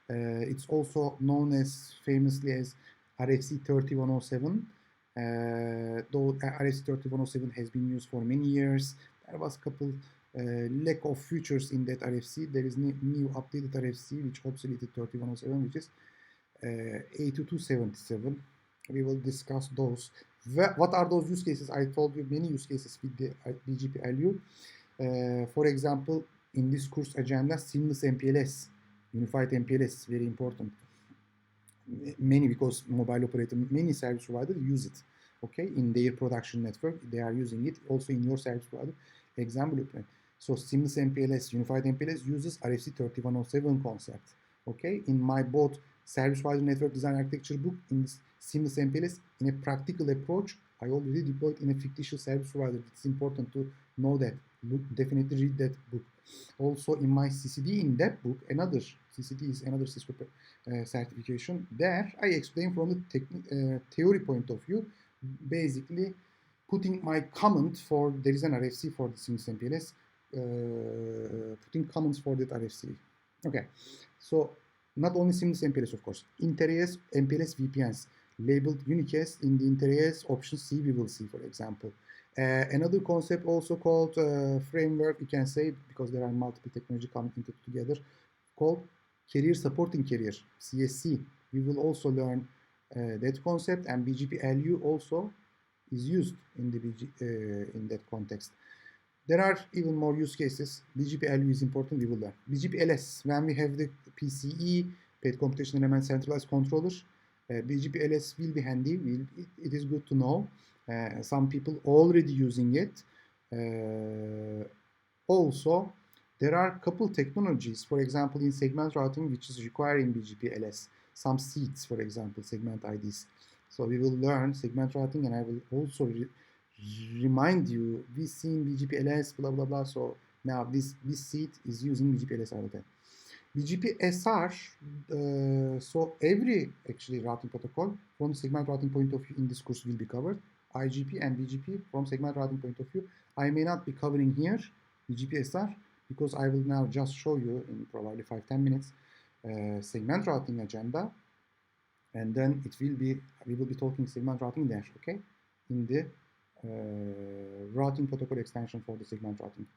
It's also known as famously as RFC 3107. Though RFC 3107 has been used for many years, there was a couple lack of features in that RFC. There is new updated RFC which obsoleted 3107, which is 82277. We will discuss those. What are those use cases? I told you many use cases with the BGP LU. For example, in this course agenda, seamless MPLS, unified MPLS is very important. Many, because mobile operator, many service providers use it. Okay, in their production network, they are using it. Also in your service provider exam blueprint. So seamless MPLS, unified MPLS uses RFC 3107 concept. Okay, in my both service provider network design architecture book, in this seamless MPLS, in a practical approach, I already deployed in a fictitious service provider. It's important to know that. Definitely read that book. Also in my CCD in that book, another CCD is another Cisco certification. There I explain from the theory point of view, basically putting my comment for, there is an RFC for the seamless MPLS, putting comments for that RFC. Okay, so not only seamless MPLS, of course, inter-AS MPLS VPNs labeled unicast in the inter-AS option C we will see, for example. Another concept also called framework, you can say, because there are multiple technology coming together, called carrier supporting carrier, CSC. We will also learn that concept, and BGP LU also is used in the in that context. There are even more use cases. BGP LU is important, we will learn. BGP LS, when we have the PCE, paid computation element centralized controller, BGP LS will be handy. It is good to know. Some people already using it. Also, there are a couple technologies, for example, in segment routing, which is requiring BGP LS. Some seats, for example, segment IDs. So we will learn segment routing, and I will also remind you, we seen BGP LS, blah, blah, blah. So now this seat is using BGP LS all the time. BGP SR, so every actually routing protocol from segment routing point of view in this course will be covered. IGP and BGP from segment routing point of view. I may not be covering here BGP SR because I will now just show you in probably 5-10 minutes segment routing agenda, and then it will be, we will be talking segment routing there, okay, in the routing protocol extension for the segment routing.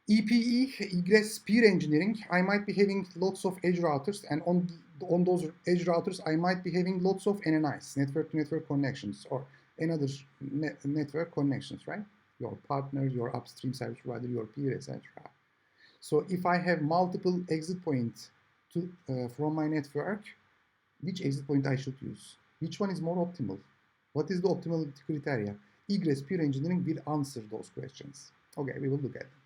EPE, egress peer engineering, I might be having lots of edge routers, and on those edge routers, I might be having lots of NNIs, network-to-network connections, or another network connections, right? Your partner, your upstream service provider, your peer, etc. So if I have multiple exit points from my network, which exit point I should use? Which one is more optimal? What is the optimality criteria? Egress pure engineering will answer those questions. Okay, we will look at them.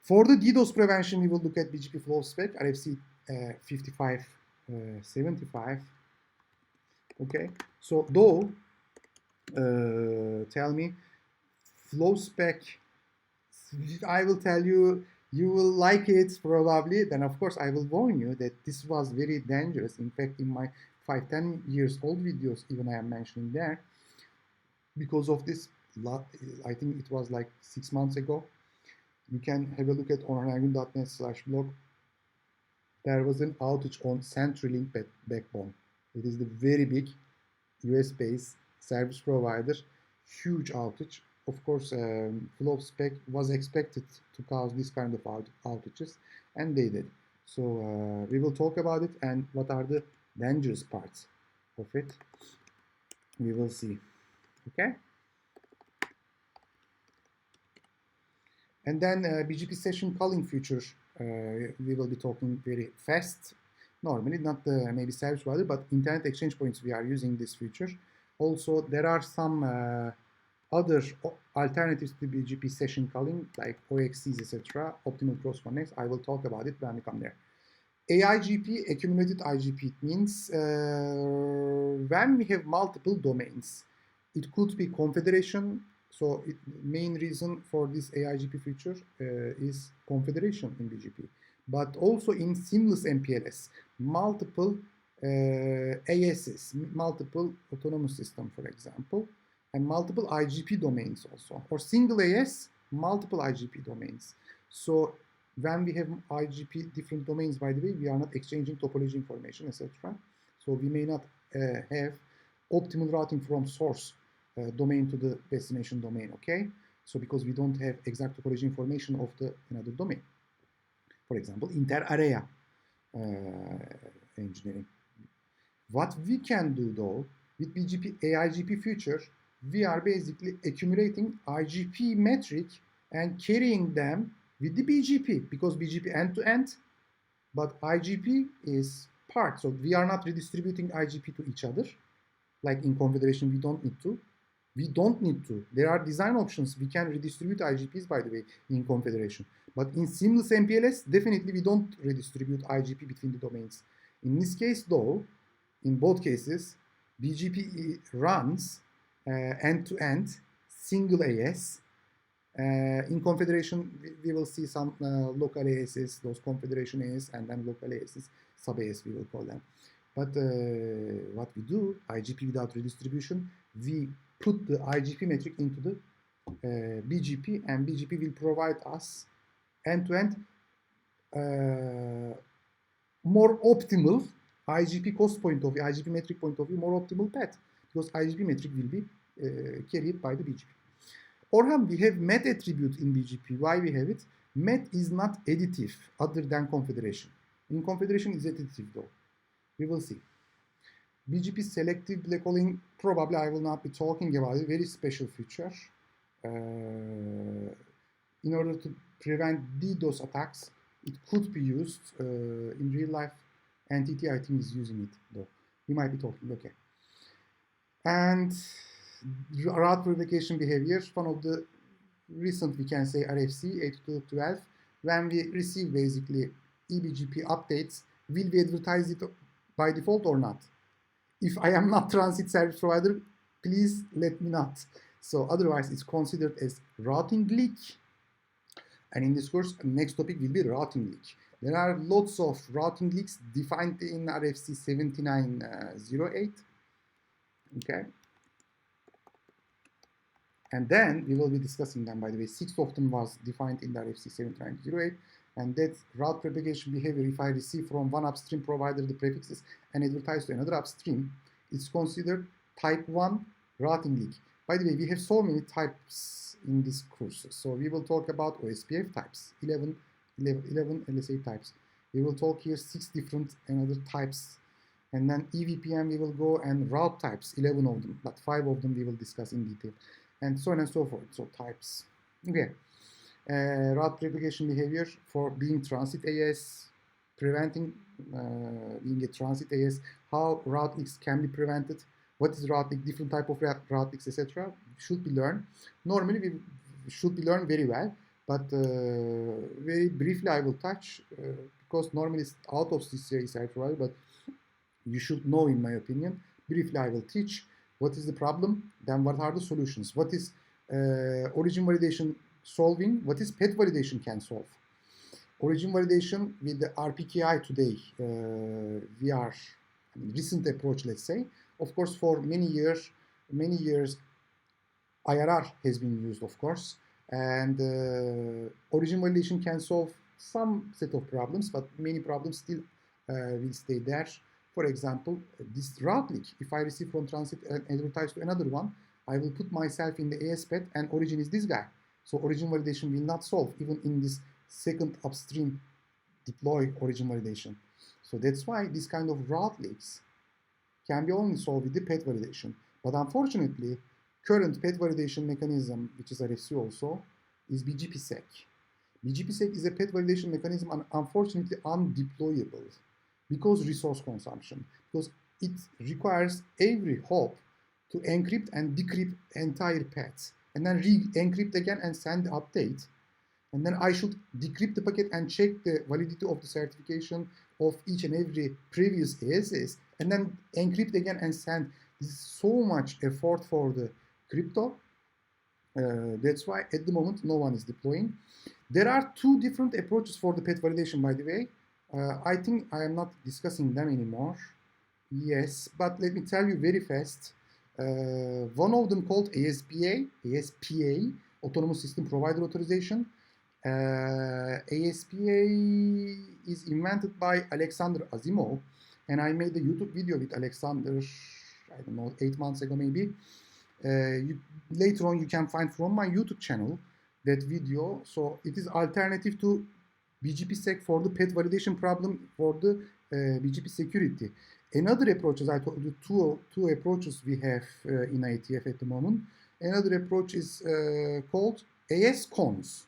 For the DDoS prevention, we will look at BGP flow spec, RFC 5575. Okay, so though, tell me, flow spec, I will tell you, you will like it probably. Then of course I will warn you that this was very dangerous. In fact, in my 5-10 years old videos, even I am mentioning there, because of this, I think it was like 6 months ago. You can have a look at onargun.net/blog. There was an outage on CenturyLink backbone. It is the very big US-based service provider, huge outage. Of course, flow spec was expected to cause this kind of outages, and they did. So we will talk about it and what are the dangerous parts of it. We will see. Okay. And then BGP session calling feature, we will be talking very fast. Normally, not the maybe service provider, but internet exchange points, we are using this feature. Also, there are some other alternatives to BGP session calling, like OXCs, etc., optimal cross connects. I will talk about it when we come there. AIGP, accumulated IGP, it means when we have multiple domains, it could be confederation. So main reason for this AIGP feature is confederation in BGP, but also in seamless MPLS, multiple ASs, multiple autonomous system, for example, and multiple IGP domains also, or single AS, multiple IGP domains. So when we have IGP different domains, by the way, we are not exchanging topology information, etc. So we may not have optimal routing from source domain to the destination domain, okay? So because we don't have exact topology information of the another domain. For example, inter-area engineering. What we can do though, with BGP AIGP feature, we are basically accumulating IGP metric and carrying them with the BGP, because BGP end-to-end, but IGP is part. So we are not redistributing IGP to each other. Like in confederation, we don't need to. We don't need to. There are design options. We can redistribute IGPs, by the way, in confederation. But in seamless MPLS, definitely we don't redistribute IGP between the domains. In this case, though, in both cases, BGP runs end-to-end, single AS. In confederation, we will see some local ASs, those confederation AS, and then local ASs, sub-AS we will call them. But what we do, IGP without redistribution, we put the IGP metric into the BGP, and BGP will provide us end-to-end more optimal IGP cost point of view, IGP metric point of view, more optimal path, because IGP metric will be carried by the BGP. Orhan, we have MET attribute in BGP. Why we have it? MET is not additive other than confederation. In confederation is additive though. We will see. BGP selective blackhauling, probably I will not be talking about it. Very special feature. In order to prevent DDoS attacks, it could be used in real life. NTT, I think, is using it though. We might be talking, okay. And route propagation behavior, one of the recent, we can say, RFC 8212, when we receive basically eBGP updates, will we advertise it by default or not? If I am not transit service provider, please let me not. So otherwise it's considered as routing leak. And in this course, next topic will be routing leak. There are lots of routing leaks defined in RFC 7908. Okay. And then we will be discussing them, by the way. 6 of them was defined in the RFC 7908. And that route propagation behavior, if I receive from one upstream provider the prefixes and advertise to another upstream, it's considered type 1 routing leak. By the way, we have so many types in this course. So we will talk about OSPF types, 11 LSA types. We will talk here 6 different another types. And then EVPN we will go, and route types, 11 of them, but 5 of them we will discuss in detail. And so on and so forth, so types. Okay. Route propagation behavior for being transit AS, preventing being a transit AS, how route leaks can be prevented, what is route leak, different type of route leaks, etc. should be learned. Normally we should be learned very well, but very briefly I will touch because normally it's out of CCIE certified, but you should know, in my opinion. Briefly I will teach what is the problem, then what are the solutions, what is origin validation solving, what is PET validation can solve. Origin validation with the RPKI today, we are recent approach, let's say. Of course, for many years, IRR has been used, of course, and origin validation can solve some set of problems, but many problems still will stay there. For example, this route leak, if I receive from transit and advertise to another one, I will put myself in the ASPET and origin is this guy. So origin validation will not solve even in this second upstream deploy origin validation. So that's why this kind of route leaks can be only solved with the PET validation. But unfortunately, current PET validation mechanism, which is RFC also, is BGP-SEC. BGP-SEC is a PET validation mechanism and unfortunately undeployable because resource consumption, because it requires every hop to encrypt and decrypt entire paths and then re-encrypt again and send the update. And then I should decrypt the packet and check the validity of the certification of each and every previous ASS, and then encrypt again and send. This is so much effort for the crypto. That's why at the moment no one is deploying. There are two different approaches for the PET validation, by the way. I think I am not discussing them anymore. Yes, but let me tell you very fast. One of them called ASPA, Autonomous System Provider Authorization. ASPA is invented by Alexander Asimov, and I made a YouTube video with Alexander, I don't know, 8 months ago maybe. Later on you can find from my YouTube channel that video. So it is alternative to BGP-SEC for the PET validation problem for the BGP security. Another approach, as I told you, two approaches we have in IETF at the moment. Another approach is called ASCONS.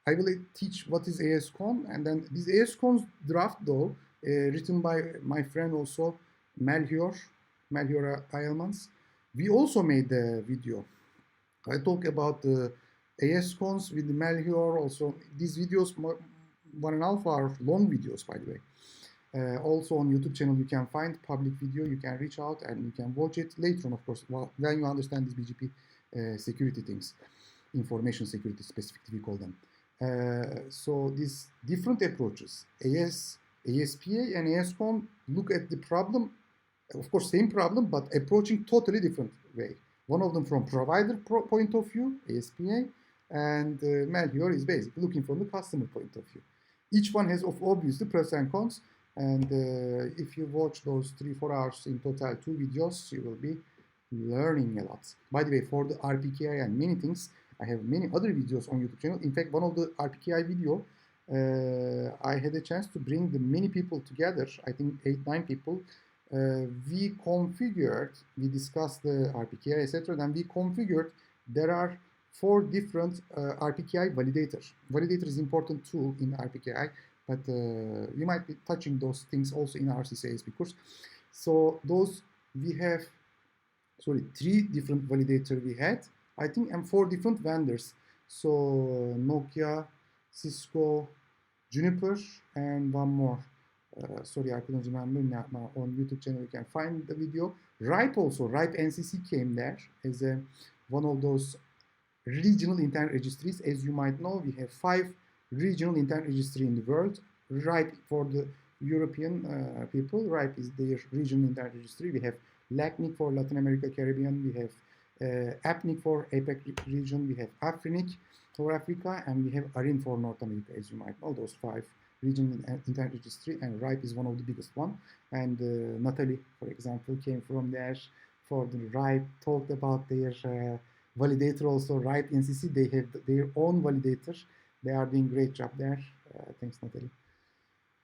I will teach what is ASCON, and then this ASCONS draft, though, written by my friend also, Melchior Ayelmans. We also made the video. I talk about the ASCONS with Melchior also. These videos, 1.5 hour long videos, by the way. Also on YouTube channel, you can find public video. You can reach out and you can watch it later on, of course, when you understand these BGP security things, information security specifically, we call them. So these different approaches, ASPA and ASCON, look at the problem, of course, same problem, but approaching totally different way. One of them from provider point of view, ASPA, and Melchior is basically looking from the customer point of view. Each one has obviously pros and cons, and if you watch those 3-4 hours in total, 2 videos, you will be learning a lot. By the way, for the RPKI and many things, I have many other videos on YouTube channel. In fact, one of the RPKI video, I had a chance to bring the many people together, I think 8-9 people. We configured, we discussed the RPKI, etc. Then we configured, there are 4 different RPKI validators. Validator is important tool in RPKI, but we might be touching those things also in our CCIE course. So those we have, 3 different validators we had, I think, and 4 different vendors. So Nokia, Cisco, Juniper, and one more. Sorry, I couldn't remember now. On YouTube channel you can find the video. RIPE also, RIPE NCC came there as one of those regional internet registries. As you might know, we have 5 regional internet registries in the world. RIPE for the European people, RIPE is their regional internet registry. We have LACNIC for Latin America, Caribbean. We have APNIC for APEC region. We have AFRINIC for Africa, and we have ARIN for North America, as you might know, those 5 regional internet registry, and RIPE is one of the biggest one. And Natalie, for example, came from there for the RIPE, talked about their validator also, RIPE NCC. They have their own validator. They are doing great job there. Thanks, Natalie.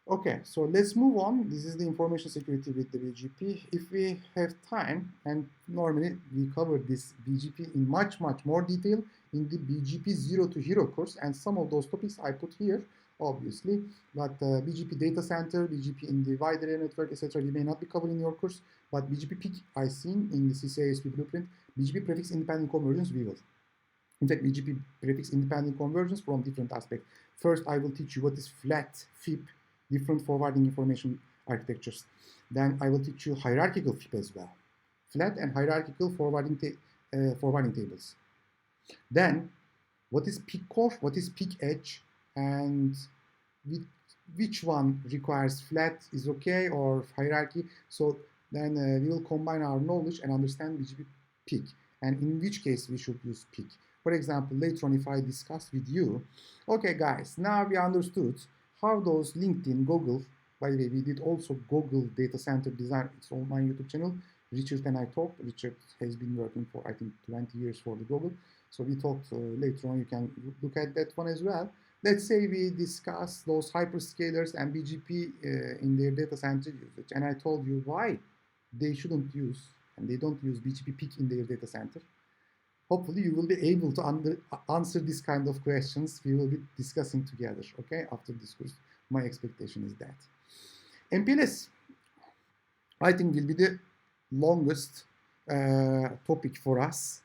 Okay, so let's move on. This is the information security with the BGP. If we have time, and normally we cover this BGP in much more detail in the BGP 0 to Hero course, and some of those topics I put here obviously. But BGP data center, BGP in the wide area network, etc. we may not be covering in your course. But BGP PIC I seen in the CCIE SP blueprint. BGP prefix independent convergence we will. In fact, BGP prefix independent convergence from different aspects. First, I will teach you what is flat, FIP, different forwarding information architectures. Then I will teach you hierarchical FIP as well. Flat and hierarchical forwarding tables. Then, what is peak core, what is peak edge, and which one requires flat is okay or hierarchy. So then we will combine our knowledge and understand BGP peak, and in which case we should use peak. For example, later on if I discuss with you, okay guys, now we understood how those LinkedIn, Google, by the way, we did also Google data center design. It's on my YouTube channel. Richard and I talked. Richard has been working for, I think, 20 years for the Google. So we talked later on. You can look at that one as well. Let's say we discuss those hyperscalers and BGP in their data center usage. And I told you why they shouldn't use, and they don't use BGP peak in their data center. Hopefully you will be able to answer this kind of questions we will be discussing together, okay, after this course. My expectation is that. MPLS, I think, will be the longest topic for us.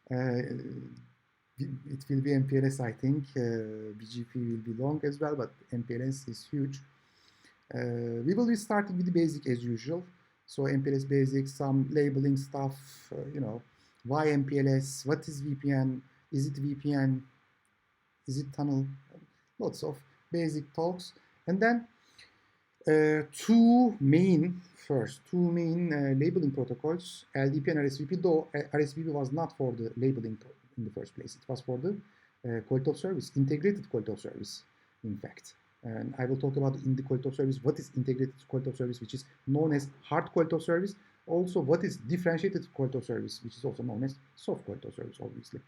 It will be MPLS, I think. BGP will be long as well, but MPLS is huge. We will be starting with the basic as usual. So MPLS basics, some labeling stuff, why MPLS, what is VPN, is it VPN, is it tunnel, lots of basic talks. And then two main labeling protocols, LDP and RSVP, though RSVP was not for the labeling in the first place. It was for the quality of service, integrated quality of service, in fact. And I will talk about in the quality of service, what is integrated quality of service, which is known as hard quality of service. Also, what is differentiated quality of service, which is also known as soft quality of service, obviously.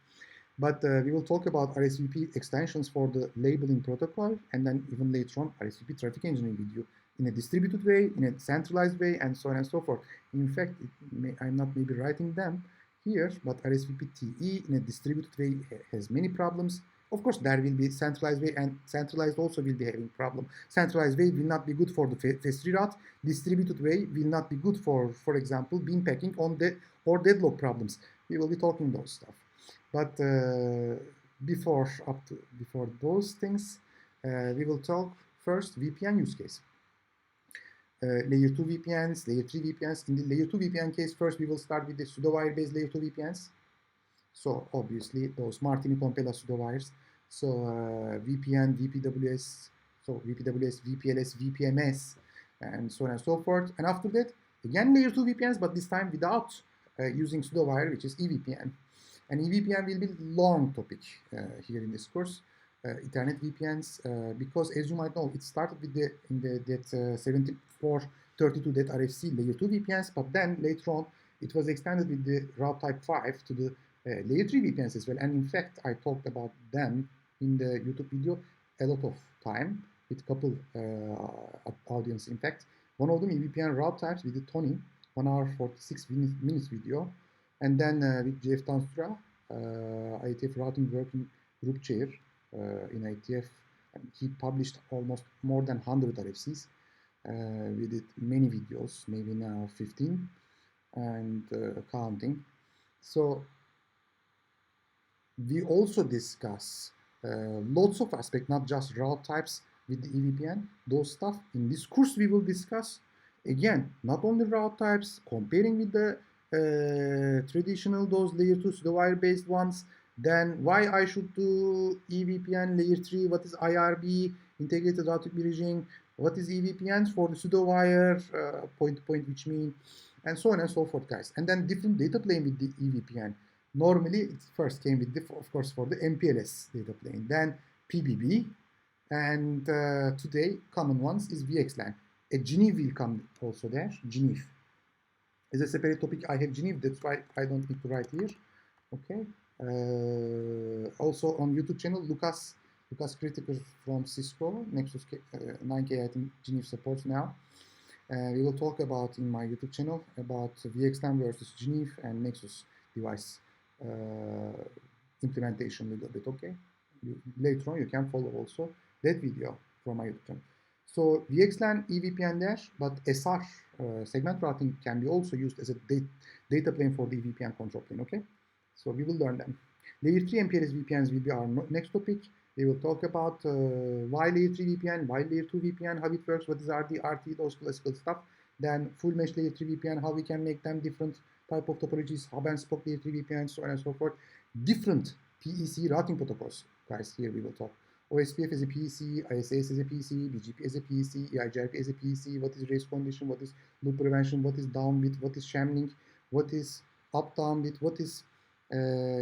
But we will talk about RSVP extensions for the labeling protocol, and then even later on, RSVP traffic engineering video in a distributed way, in a centralized way, and so on and so forth. In fact, I'm not maybe writing them here, but RSVP TE in a distributed way has many problems. Of course, there will be centralized way, and centralized also will be having problem. Centralized way will not be good for the fast reroute. Distributed way will not be good for example, beam packing on or deadlock problems. We will be talking those stuff. But before those things, we will talk first VPN use case. Layer 2 VPNs, layer 3 VPNs. In the layer 2 VPN case, first we will start with the pseudo-wire-based layer 2 VPNs. So obviously those Martini-Compella pseudo-wires. So VPN, VPWS, VPLS, VPMS, and so on and so forth. And after that, again layer 2 VPNs, but this time without using pseudo-wire, which is EVPN. And EVPN will be long topic here in this course. Ethernet VPNs, because as you might know, it started with that 7432.RFC layer 2 VPNs, but then later on it was extended with the route type 5 to the layer 3 VPNs as well. And in fact, I talked about them in the YouTube video a lot of time with a couple audience. In fact, one of them EVPN route types with the Tony, 1 hour 46 minutes video. And then with Jeff Tansura, IETF routing working group chair in IETF, he published almost more than 100 RFCs. We did many videos, maybe now 15 and counting. So we also discuss lots of aspects, not just route types with the EVPN, those stuff. In this course, we will discuss, again, not only route types, comparing with the traditional, those layer 2 pseudo-wire based ones, then why I should do EVPN layer 3, what is IRB, integrated routing bridging, what is EVPN for the pseudo-wire, point-to-point, which mean, and so on and so forth, guys. And then different data plane with the EVPN. Normally, it first came with, of course, for the MPLS data plane, then PBB, and today, common ones is VXLAN. A Geneve will come also there, Geneve. Is a separate topic. I have Geneve, that's why I don't need to write here. Okay. Also on YouTube channel, Lucas Critical from Cisco, Nexus 9K, I think Geneve supports now. We will talk about in my YouTube channel about VXLAN versus Geneve and Nexus device implementation a little bit, okay? Later on, you can follow also that video from my YouTube channel. So VXLAN EVPN there, but SR segment routing can be also used as a data plane for the EVPN control plane. Okay, so we will learn them. Layer 3 MPLS VPNs will be our next topic. We will talk about why layer 3 VPN, why layer 2 VPN, how it works, what is RD, RT, those classical stuff. Then full mesh layer 3 VPN, how we can make them different type of topologies, hub and spoke layer 3 VPN, so on and so forth. Different PEC routing protocols, guys, here we will talk. OSPF as a PEC, ISAS as a PEC, BGP as a PEC, EIGRP as a PEC, what is race condition, what is loop prevention, what is downbit, what is sham link, what is up-down bit, what is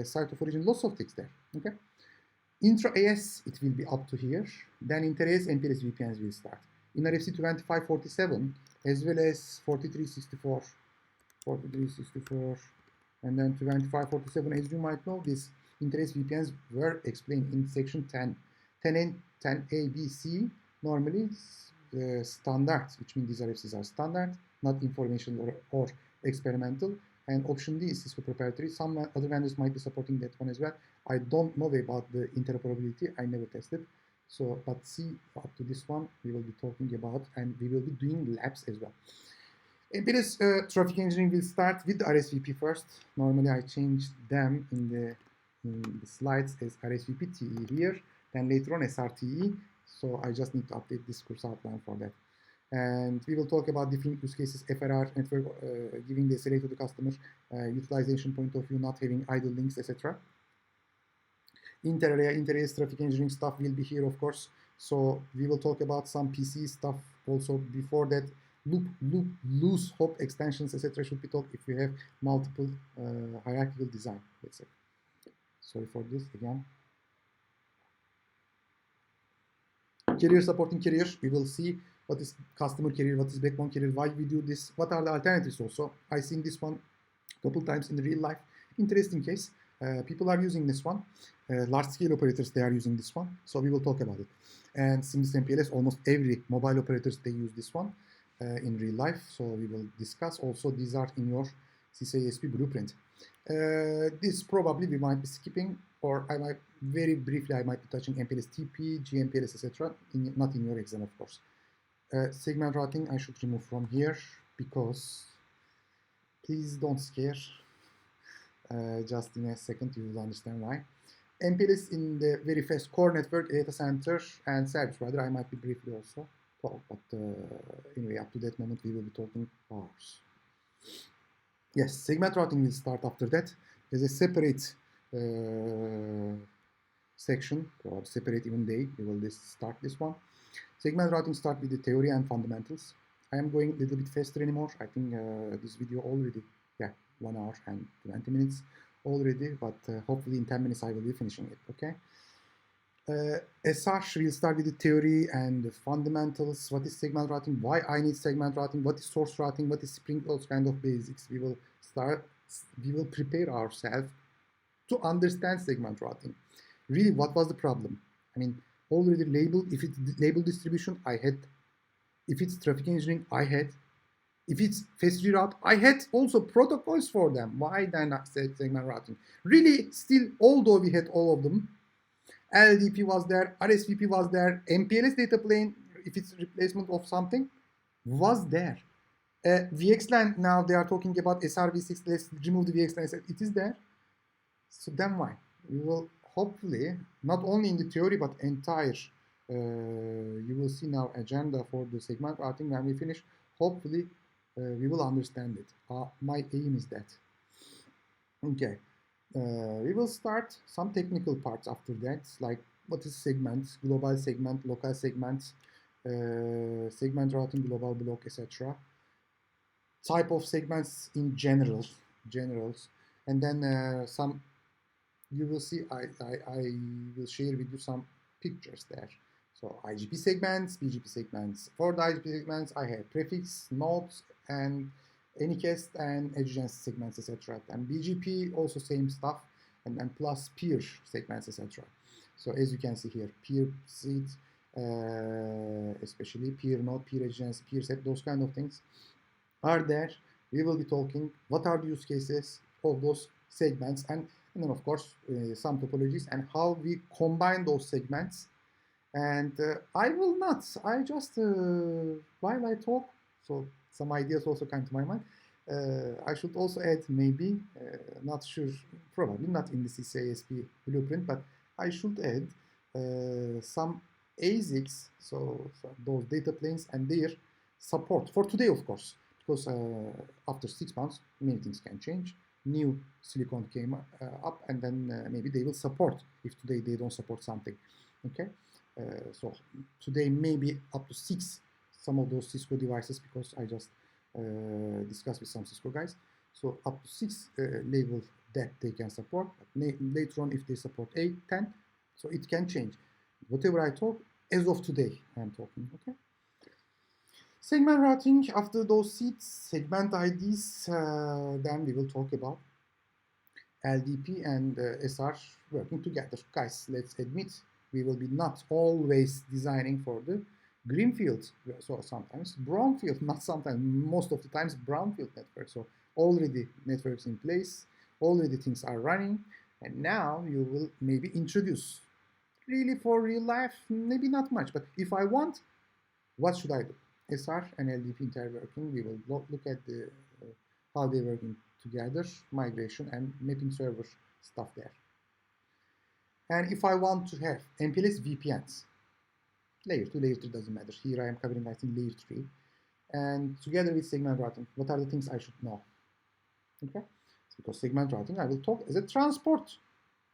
site of origin, lots of things there, okay? Intra-AS, it will be up to here. Then inter-AS, MPLS VPNs will start. In RFC 2547, as well as 4364, and then 2547, as you might know, these inter-AS VPNs were explained in section 10. 10A, 10A, B, C, normally standard, which means these RFCs are standard, not informational or experimental. And option D is Cisco proprietary. Some other vendors might be supporting that one as well. I don't know about the interoperability. I never tested. So, but see, up to this one, we will be talking about, and we will be doing labs as well. MPLS traffic engineering will start with the RSVP first. Normally, I changed them in the slides as RSVP TE here, then later on SRTE. So I just need to update this course outline for that. And we will talk about different use cases, FRR, network, giving the SLA to the customer, utilization point of view, not having idle links, etc. Inter-area, inter-AS traffic engineering stuff will be here, of course. So we will talk about some PC stuff also before that. Loose hop extensions, etc. should be taught if we have multiple hierarchical design, let's say. Sorry for this again. Carrier supporting carrier, we will see what is customer carrier, what is backbone carrier, why we do this, what are the alternatives also. I've seen this one a couple times in real life. Interesting case. People are using this one. Large scale operators, they are using this one. So we will talk about it. And since MPLS, almost every mobile operators, they use this one in real life. So we will discuss also, these are in your CCIE SP blueprint. This probably we might be skipping, or I might very briefly, I might be touching MPLS TP, GMPLS, etc. Not in your exam, of course. Segment routing, I should remove from here because please don't scare. Just in a second, you will understand why. MPLS in the very fast core network, data center, and service provider, I might be briefly also talk, but anyway, up to that moment, we will be talking hours. Yes, segment routing will start after that. There's a separate section, or separate even day. We will start this one. Segment routing start with the theory and fundamentals. I am going a little bit faster anymore. I think this video already, 1 hour and 20 minutes already, but hopefully in 10 minutes I will be finishing it, okay? As such, we'll start with the theory and the fundamentals. What is segment routing? Why I need segment routing? What is source routing? What is spring? Those kind of basics. We will prepare ourselves to understand segment routing. Really, what was the problem? I mean, already labeled, if it's label distribution, I had. If it's traffic engineering, I had. If it's fast reroute, I had also protocols for them. Why then not segment routing? Really, still, although we had all of them, LDP was there, RSVP was there, MPLS data plane, if it's replacement of something, was there. VXLAN, now they are talking about SRv6, let's remove the VXLAN, it is there. So then why? We will hopefully, not only in the theory, but entire, you will see now agenda for the segment routing when we finish. Hopefully, we will understand it. My aim is that. Okay. We will start some technical parts after that, like what is segment, global segment, local segment, segment routing, global block, etc. Type of segments in generals, and then some. You will see. I will share with you some pictures there. So IGP segments, BGP segments. For the IGP segments, I have prefix, nodes, and Anycast and edge segments, etc. And BGP also same stuff, and then plus peer segments, etc. So as you can see here, peer seed, especially peer node, peer edge, peer set, those kind of things are there. We will be talking what are the use cases of those segments, and then of course some topologies and how we combine those segments And I will not. I just, while I talk, so some ideas also come to my mind. I should also add maybe, not sure, probably not in the CCIE SP blueprint, but I should add some ASICs, so those data planes and their support for today, of course, because after 6 months, many things can change. New silicon came up, and then maybe they will support if today they don't support something. Okay. So today maybe up to 6 some of those Cisco devices, because I just discussed with some Cisco guys. So up to 6 level that they can support. Later on, if they support 8, 10, so it can change. Whatever I talk, as of today, I'm talking. Okay. Segment routing, after those seats, segment IDs, then we will talk about LDP and SR working together. Guys, let's admit, we will be not always designing for the greenfield. So sometimes brownfield, not sometimes, most of the times brownfield network. So already networks in place, already things are running, and now you will maybe introduce. Really for real life, maybe not much, but if I want, what should I do? SR and LDP interworking, we will look at the how they're working together, migration and mapping server stuff there. And if I want to have MPLS VPNs, layer 2, layer 3 doesn't matter. Here I am covering, I think, layer 3. And together with segment routing, what are the things I should know? Okay, because segment routing, I will talk as a transport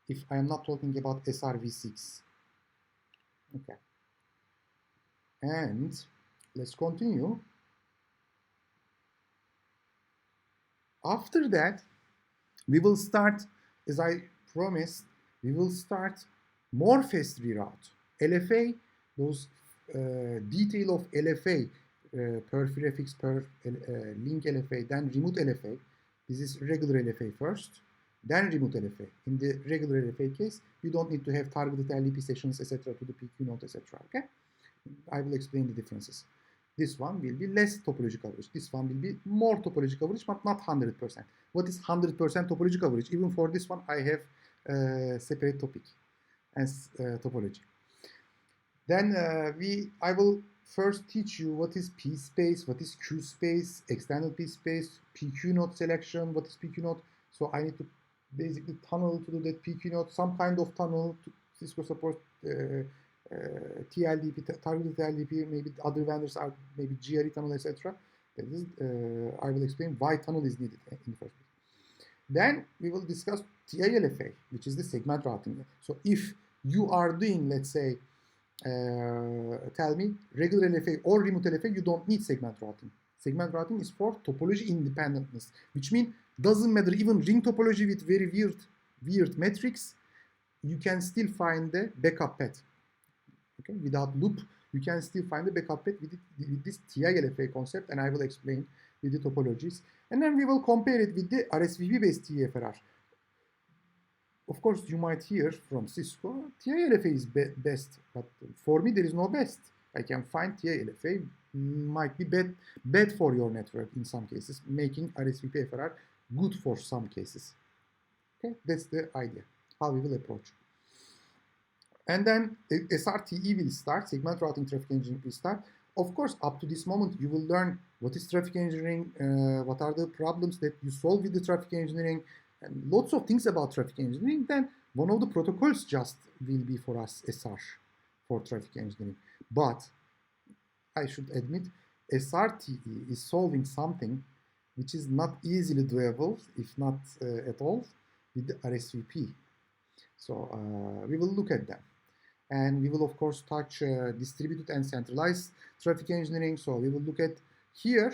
if I am not talking about SRv6. Okay. And let's continue. After that, we will start, as I promised, we will start more fast reroute. LFA, those detail of LFA, per prefix, per link LFA, then remote LFA. This is regular LFA first, then remote LFA. In the regular LFA case, you don't need to have targeted LDP sessions, etc., to the PQ node, etc. Okay, I will explain the differences. This one will be less topology coverage. This one will be more topology coverage, but not 100%. What is 100% topology coverage? Even for this one, I have a separate topic as topology. Then I will first teach you what is P space, what is Q space, extended P space, PQ node selection, what is PQ node. So I need to basically tunnel to do that PQ node, some kind of tunnel to Cisco support TLDP, targeted TLDP, maybe other vendors are maybe GRE tunnel, etc. That is, I will explain why tunnel is needed in the first place. Then we will discuss TILFA, which is the segment routing. So if you are doing, let's say, tell me, regular LFA or remote LFA, you don't need segment routing. Segment routing is for topology independentness, which means doesn't matter, even ring topology with very weird metrics, you can still find the backup path. Okay, without loop, you can still find the backup path with this TILFA concept, and I will explain with the topologies. And then we will compare it with the RSVP-based TFRR. Of course, you might hear from Cisco, TILFA is best, but for me, there is no best. I can find TILFA might be bad for your network in some cases, making RSVP FRR good for some cases. Okay, that's the idea, how we will approach. And then SRTE will start, segment routing traffic engineering will start. Of course, up to this moment, you will learn what is traffic engineering, what are the problems that you solve with the traffic engineering, and lots of things about traffic engineering. Then one of the protocols just will be for us SR for traffic engineering. But I should admit, SRTE is solving something which is not easily doable, if not at all, with the RSVP. So we will look at that. And we will, of course, touch distributed and centralized traffic engineering. So we will look at here.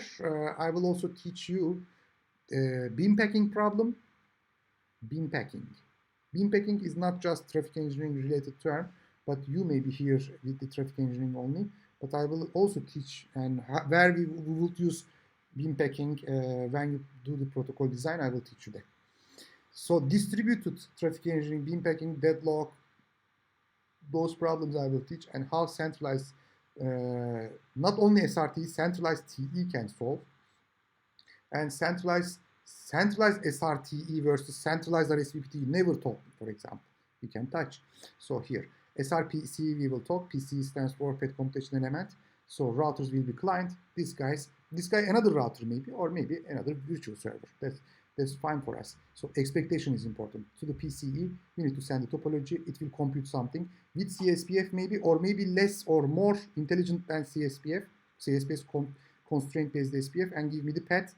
I will also teach you beam packing problem. Beam packing. Beam packing is not just traffic engineering related term, but you may be here with the traffic engineering only. But I will also teach and where we will use beam packing when you do the protocol design. I will teach you that. So distributed traffic engineering, beam packing, deadlock, those problems I will teach, and how centralized, not only SRTE, centralized TE can solve, and centralized SRTE versus centralized RSVP never talk, for example, we can touch. So here, SRPC we will talk. PC stands for Pet Computation Element. So routers will be client. This guy another router maybe, or maybe another virtual server. That's fine for us. So expectation is important. To the PCE, we need to send the topology. It will compute something with CSPF maybe, or maybe less or more intelligent than CSPF. CSPF constraint-based SPF, and give me the path,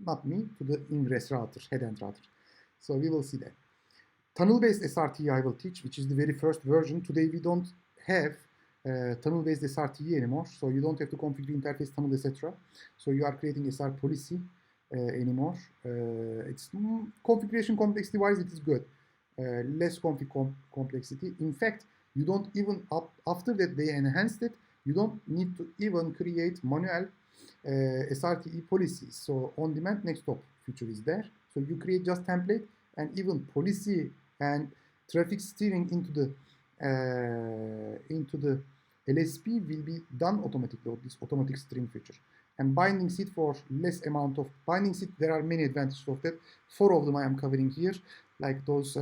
not me, to the ingress router, head-end router. So we will see that. Tunnel-based SRTE I will teach, which is the very first version. Today we don't have tunnel-based SRTE anymore, so you don't have to configure interface tunnel, etc. So you are creating SR policy anymore. It's configuration complexity-wise, it is good. Less config complexity. In fact, you don't even, after that they enhanced it, you don't need to even create manual SRTE policies. So on-demand next stop feature is there. So you create just template, and even policy and traffic steering into the LSP will be done automatically with this automatic steering feature. And binding seat for less amount of binding seat. There are many advantages of that. 4 of them I am covering here, like those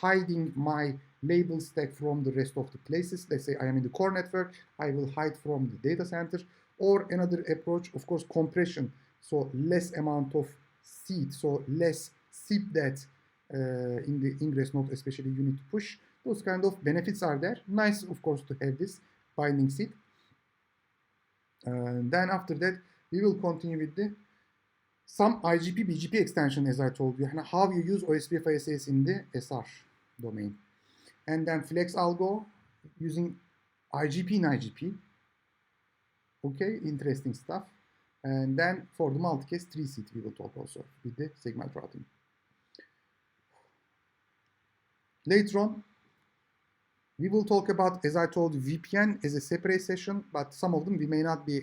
hiding my label stack from the rest of the places. Let's say I am in the core network, I will hide from the data center. Or another approach, of course, compression. So less amount of seat, so less SIP that in the ingress node, especially you need to push. Those kind of benefits are there. Nice, of course, to have this binding seat. Then after that, we will continue with some IGP, BGP extension, as I told you, and how you use OSPF ISAs in the SR domain. And then flex algo using IGP in IGP. Okay, interesting stuff. And then for the multicast 3-seat, we will talk also with the segment routing. Later on, we will talk about, as I told you, VPN as a separate session, but some of them we may not be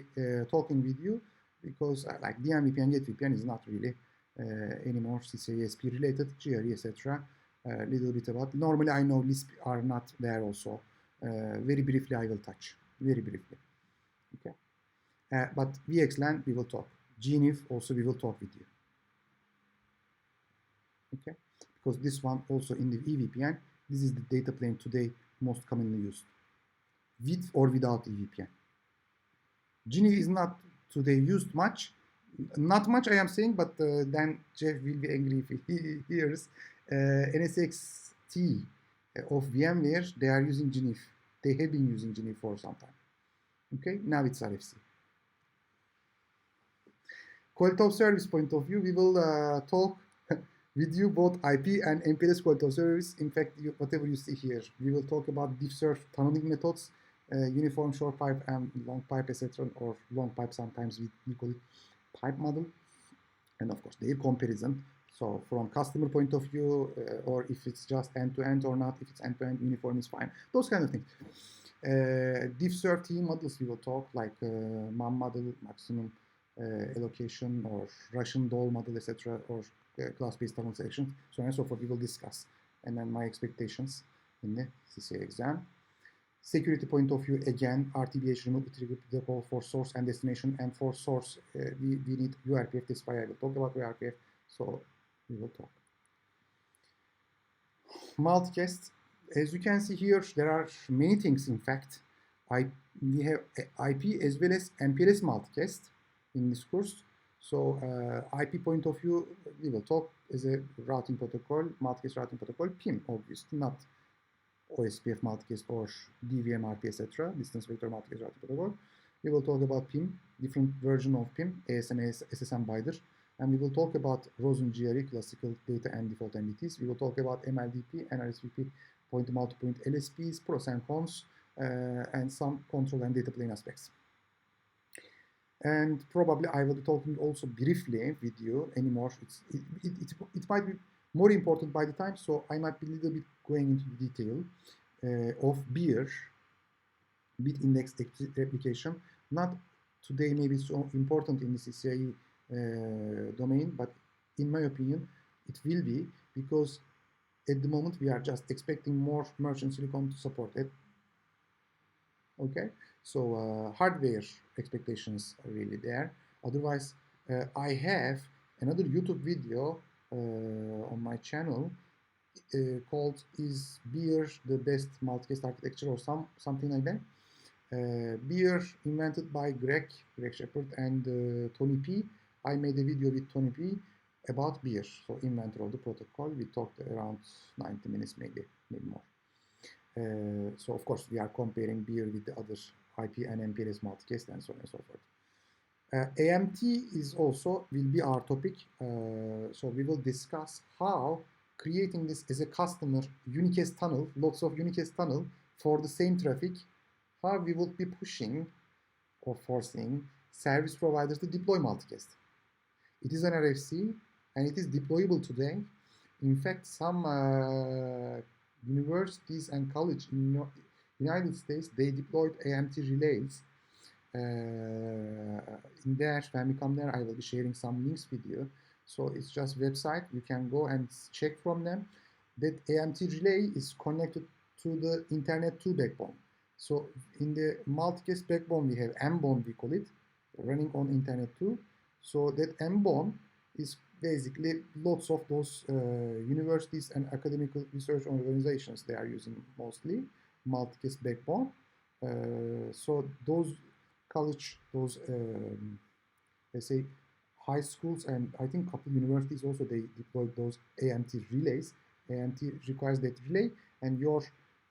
talking with you, because like DMVPN, GetVPN is not really anymore CCIE SP related, GRE, etc. A little bit about. Normally, I know Lisp are not there also. Very briefly, I will touch. Very briefly. Okay. But VXLAN, we will talk. GNIF, also we will talk with you. Okay. Because this one also in the eVPN, this is the data plane today most commonly used, with or without eVPN. GNIF is not today used much, not much I am saying, but then Jeff will be angry if he hears. NSXT of VMware, they are using GNIF. They have been using GNIF for some time. Okay, now it's RFC. Quality of service point of view, we will talk with you both IP and MPLS quality of service. In fact, whatever you see here, we will talk about diff-serve tunneling methods, uniform short pipe and long pipe, etc., or long pipe sometimes we call it pipe model, and of course their comparison. So from customer point of view, or if it's just end-to-end or not, if it's end-to-end, uniform is fine. Those kind of things. Diff-serve T models we will talk, like MAM model, maximum allocation, or Russian doll model, etc., or class-based tunnel section, so on and so forth. We will discuss, and then my expectations in the CCIE exam. Security point of view, again, RTBH remote the call for source and destination, and for source we need URPF. That's why I will talk about URPF. So we will talk. Multicast, as you can see here, there are many things. In fact, we have IP as well as MPLS multicast in this course. So IP point of view, we will talk as a routing protocol, multicast routing protocol, PIM, obviously, not OSPF multicast or DVM RP, etc. Distance vector multicast routing protocol. We will talk about PIM, different version of PIM, ASM, SSM binder, and we will talk about Rosen GRE, classical data and default entities. We will talk about MLDP and RSVP point-to-multipoint LSPs, pros and cons, and some control and data plane aspects. And probably I will be talking also briefly with you anymore. It might be more important by the time, so I might be a little bit going into the detail of BIR, bit index replication. Not today maybe so important in the CCIE domain, but in my opinion, it will be, because at the moment we are just expecting more merchant silicon to support it. Okay, so hardware expectations are really there. Otherwise, I have another YouTube video on my channel called "Is Beer the Best Multicast Architecture" or something like that. Beer invented by Greg Shepard and Tony P. I made a video with Tony P about beer, so inventor of the protocol. We talked around 90 minutes, maybe more. So of course we are comparing beer with the other IP and MPLS multicast and so on and so forth. AMT is also will be our topic. So we will discuss how creating this as a customer unicast tunnel, lots of unicast tunnel for the same traffic, how we will be pushing or forcing service providers to deploy multicast. It is an RFC and it is deployable today. In fact, some universities and colleges in the United States, they deployed AMT relays. In there, when we come there, I will be sharing some links with you. So it's just website. You can go and check from them. That AMT relay is connected to the Internet 2 backbone. So in the multicast backbone, we have M-bone, we call it, running on Internet 2. So that M-bone is basically lots of those universities and academic research organizations, they are using mostly multicast backbone. So those college, those let's say high schools, and I think a couple universities also, they deployed those AMT relays. AMT requires that relay, and your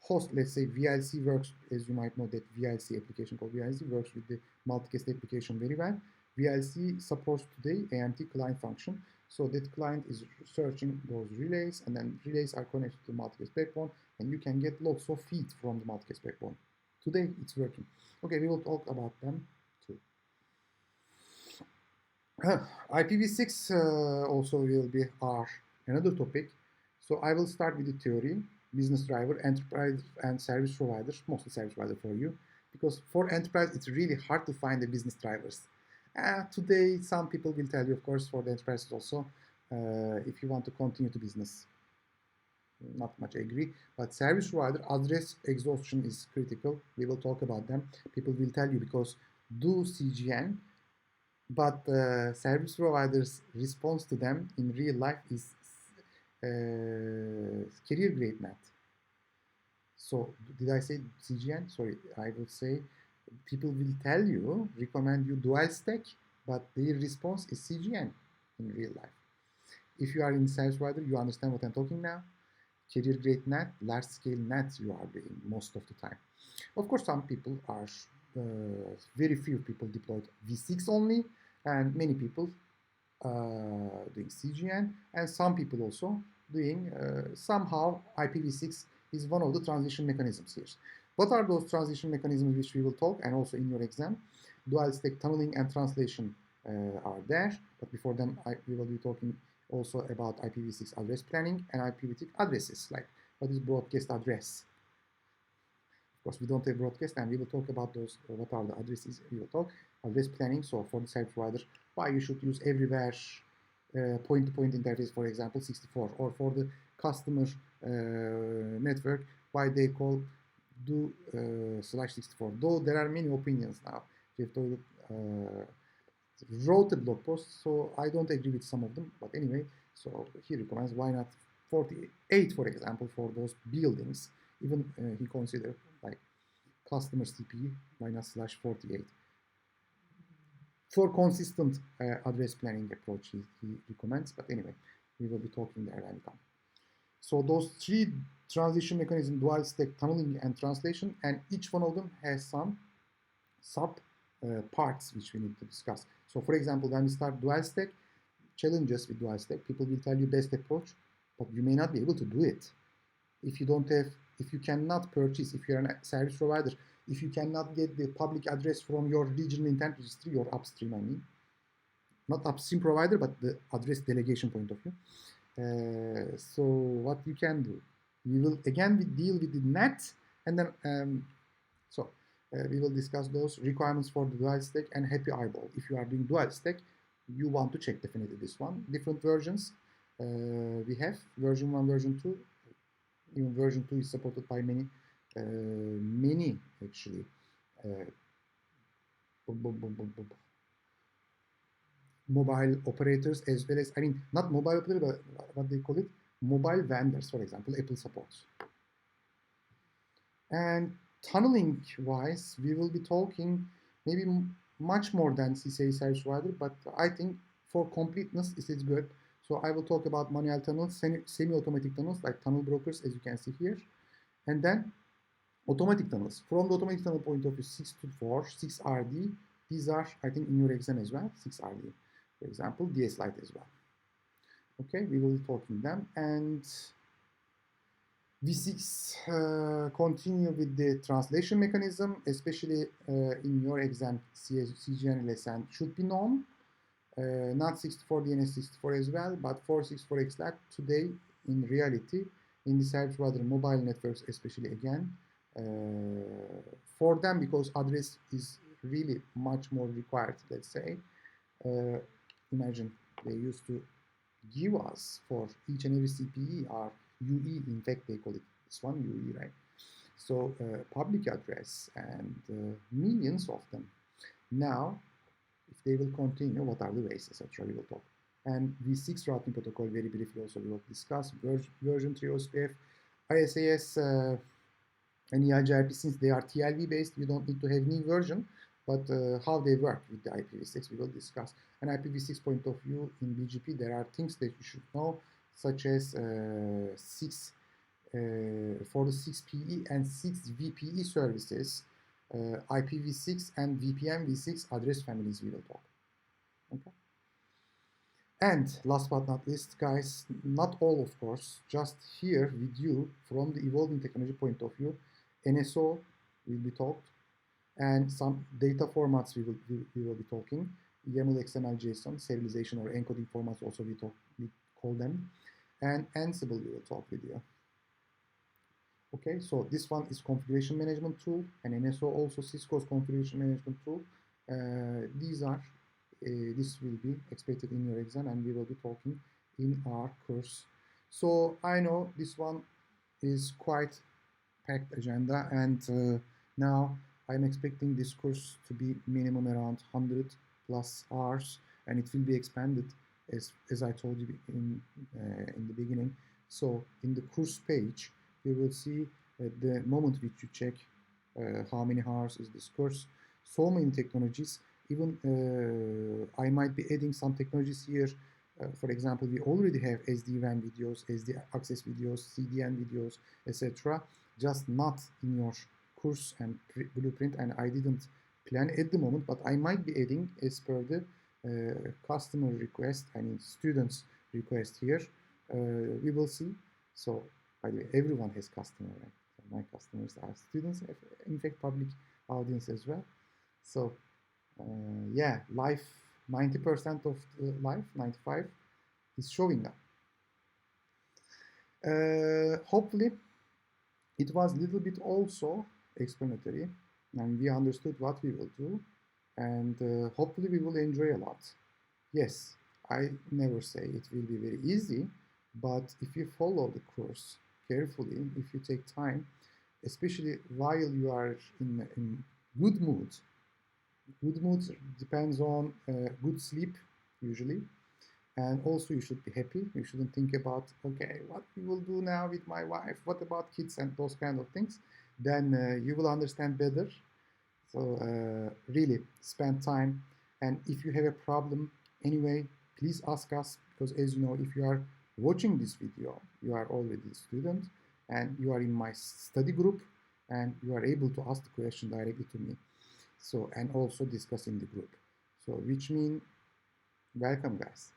host, let's say VLC works, as you might know, that VLC application called VLC works with the multicast application very well. VLC supports today AMT client function. So that client is searching those relays, and then relays are connected to the multicast backbone, and you can get lots of feeds from the multicast backbone. Today it's working. Okay, we will talk about them too. IPv6 also will be our another topic. So I will start with the theory, business driver, enterprise, and service providers, mostly service provider for you, because for enterprise it's really hard to find the business drivers. Today some people will tell you, of course, for the enterprises also, if you want to continue to business. Not much agree, but service provider address exhaustion is critical. We will talk about them. People will tell you because do CGN, but service providers' response to them in real life is carrier grade NAT. So did I say CGN? Sorry, I will say people will tell you, recommend you dual stack, but their response is CGN in real life. If you are in service provider, you understand what I'm talking now. Carrier grade NAT, large scale NAT you are doing most of the time. Of course, some people are, very few people deployed V6 only, and many people doing CGN, and some people also doing somehow IPv6 is one of the transition mechanisms here. What are those transition mechanisms which we will talk, and also in your exam? Dual stack tunneling and translation are there, but before them we will be talking also about IPv6 address planning and IPv6 addresses, like what is broadcast address. Of course, we don't have broadcast, and we will talk about those, what are the addresses. We will talk address planning, so for the service provider, why you should use everywhere point-to-point interface, for example, 64, or for the customer network, why they call do /64. Though there are many opinions now. Jeff Doyle wrote a blog post, so I don't agree with some of them, but anyway, so he recommends why not 48, for example, for those buildings. Even he considered like customer CPU, why not /48. For consistent address planning approach, he recommends, but anyway, we will be talking there when we come. So those three transition mechanisms, dual stack, tunneling, and translation, and each one of them has some sub parts which we need to discuss. So for example, when we start dual stack, challenges with dual stack, people will tell you best approach, but you may not be able to do it. If you don't have, if you cannot purchase, if you're a service provider, if you cannot get the public address from your regional intent registry, your upstream, I mean, not upstream provider, but the address delegation point of view. So what you can do, we will again deal with the NAT, and then we will discuss those requirements for the dual stack and happy eyeball. If you are doing dual stack, you want to check definitely this one. Different versions we have, version 1, version 2. Even version 2 is supported by many actually mobile operators, as well as, I mean, not mobile operator, but what they call it, mobile vendors, for example, Apple supports. And tunneling wise, we will be talking maybe much more than CCIE service provider, but I think for completeness, this is good. So I will talk about manual tunnels, semi-automatic tunnels like tunnel brokers, as you can see here. And then automatic tunnels. From the automatic tunnel point of view, 6 to 4, 6RD. These are, I think, in your exam as well, 6RD. For example, DS Lite as well. Okay, we will be talking them. And V6 continue with the translation mechanism, especially in your exam, CGN lesson should be known. Not 64 DNS 64 as well, but 464 XLAC today in reality, in the service provider mobile networks, especially again, for them, because address is really much more required, let's say. Imagine they used to give us for each and every CPE or UE, in fact they call it this one UE, right? So public address and millions of them. Now, if they will continue, what are the ways, etc. we will talk. And V6 routing protocol, very briefly also we will discuss. Version 3 OSPF, ISAS and EIGRP, since they are TLV based, you don't need to have new version, but how they work with the IPv6 we will discuss. And IPv6 point of view in BGP, there are things that you should know, such as 6 for the 6PE and 6VPE services, IPv6 and VPN-v6 address families we will talk. Okay. And last but not least, guys, not all, of course, just here with you from the evolving technology point of view, NSO will be talked, and some data formats we will be talking, YAML, XML, JSON, serialization or encoding formats also we call them, and Ansible we will talk with you. Okay, so this one is configuration management tool, and NSO also Cisco's configuration management tool. These are, this will be expected in your exam, and we will be talking in our course. So I know this one is quite packed agenda, and now I'm expecting this course to be minimum around 100 plus hours, and it will be expanded as I told you in the beginning. So in the course page, you will see the moment which you check how many hours is this course. So many technologies. Even I might be adding some technologies here. For example, we already have SD-WAN videos, SD access videos, CDN videos, etc. Just not in your course and blueprint, and I didn't plan at the moment, but I might be adding as per the customer request, I mean students request here. We will see. So by the way, everyone has customer, right? So my customers are students, in fact public audience as well. So yeah, life, 90% of life, 95 is showing up. Hopefully it was a little bit also explanatory, and we understood what we will do, and hopefully we will enjoy a lot. Yes, I never say it will be very easy, but if you follow the course carefully, if you take time, especially while you are in good mood depends on good sleep usually, and also you should be happy. You shouldn't think about, okay, what we will do now with my wife, what about kids and those kind of things. Then you will understand better. So really spend time, and if you have a problem anyway, please ask us, because as you know, if you are watching this video, you are already a student and you are in my study group, and you are able to ask the question directly to me. So, and also discuss in the group. So which means welcome guys.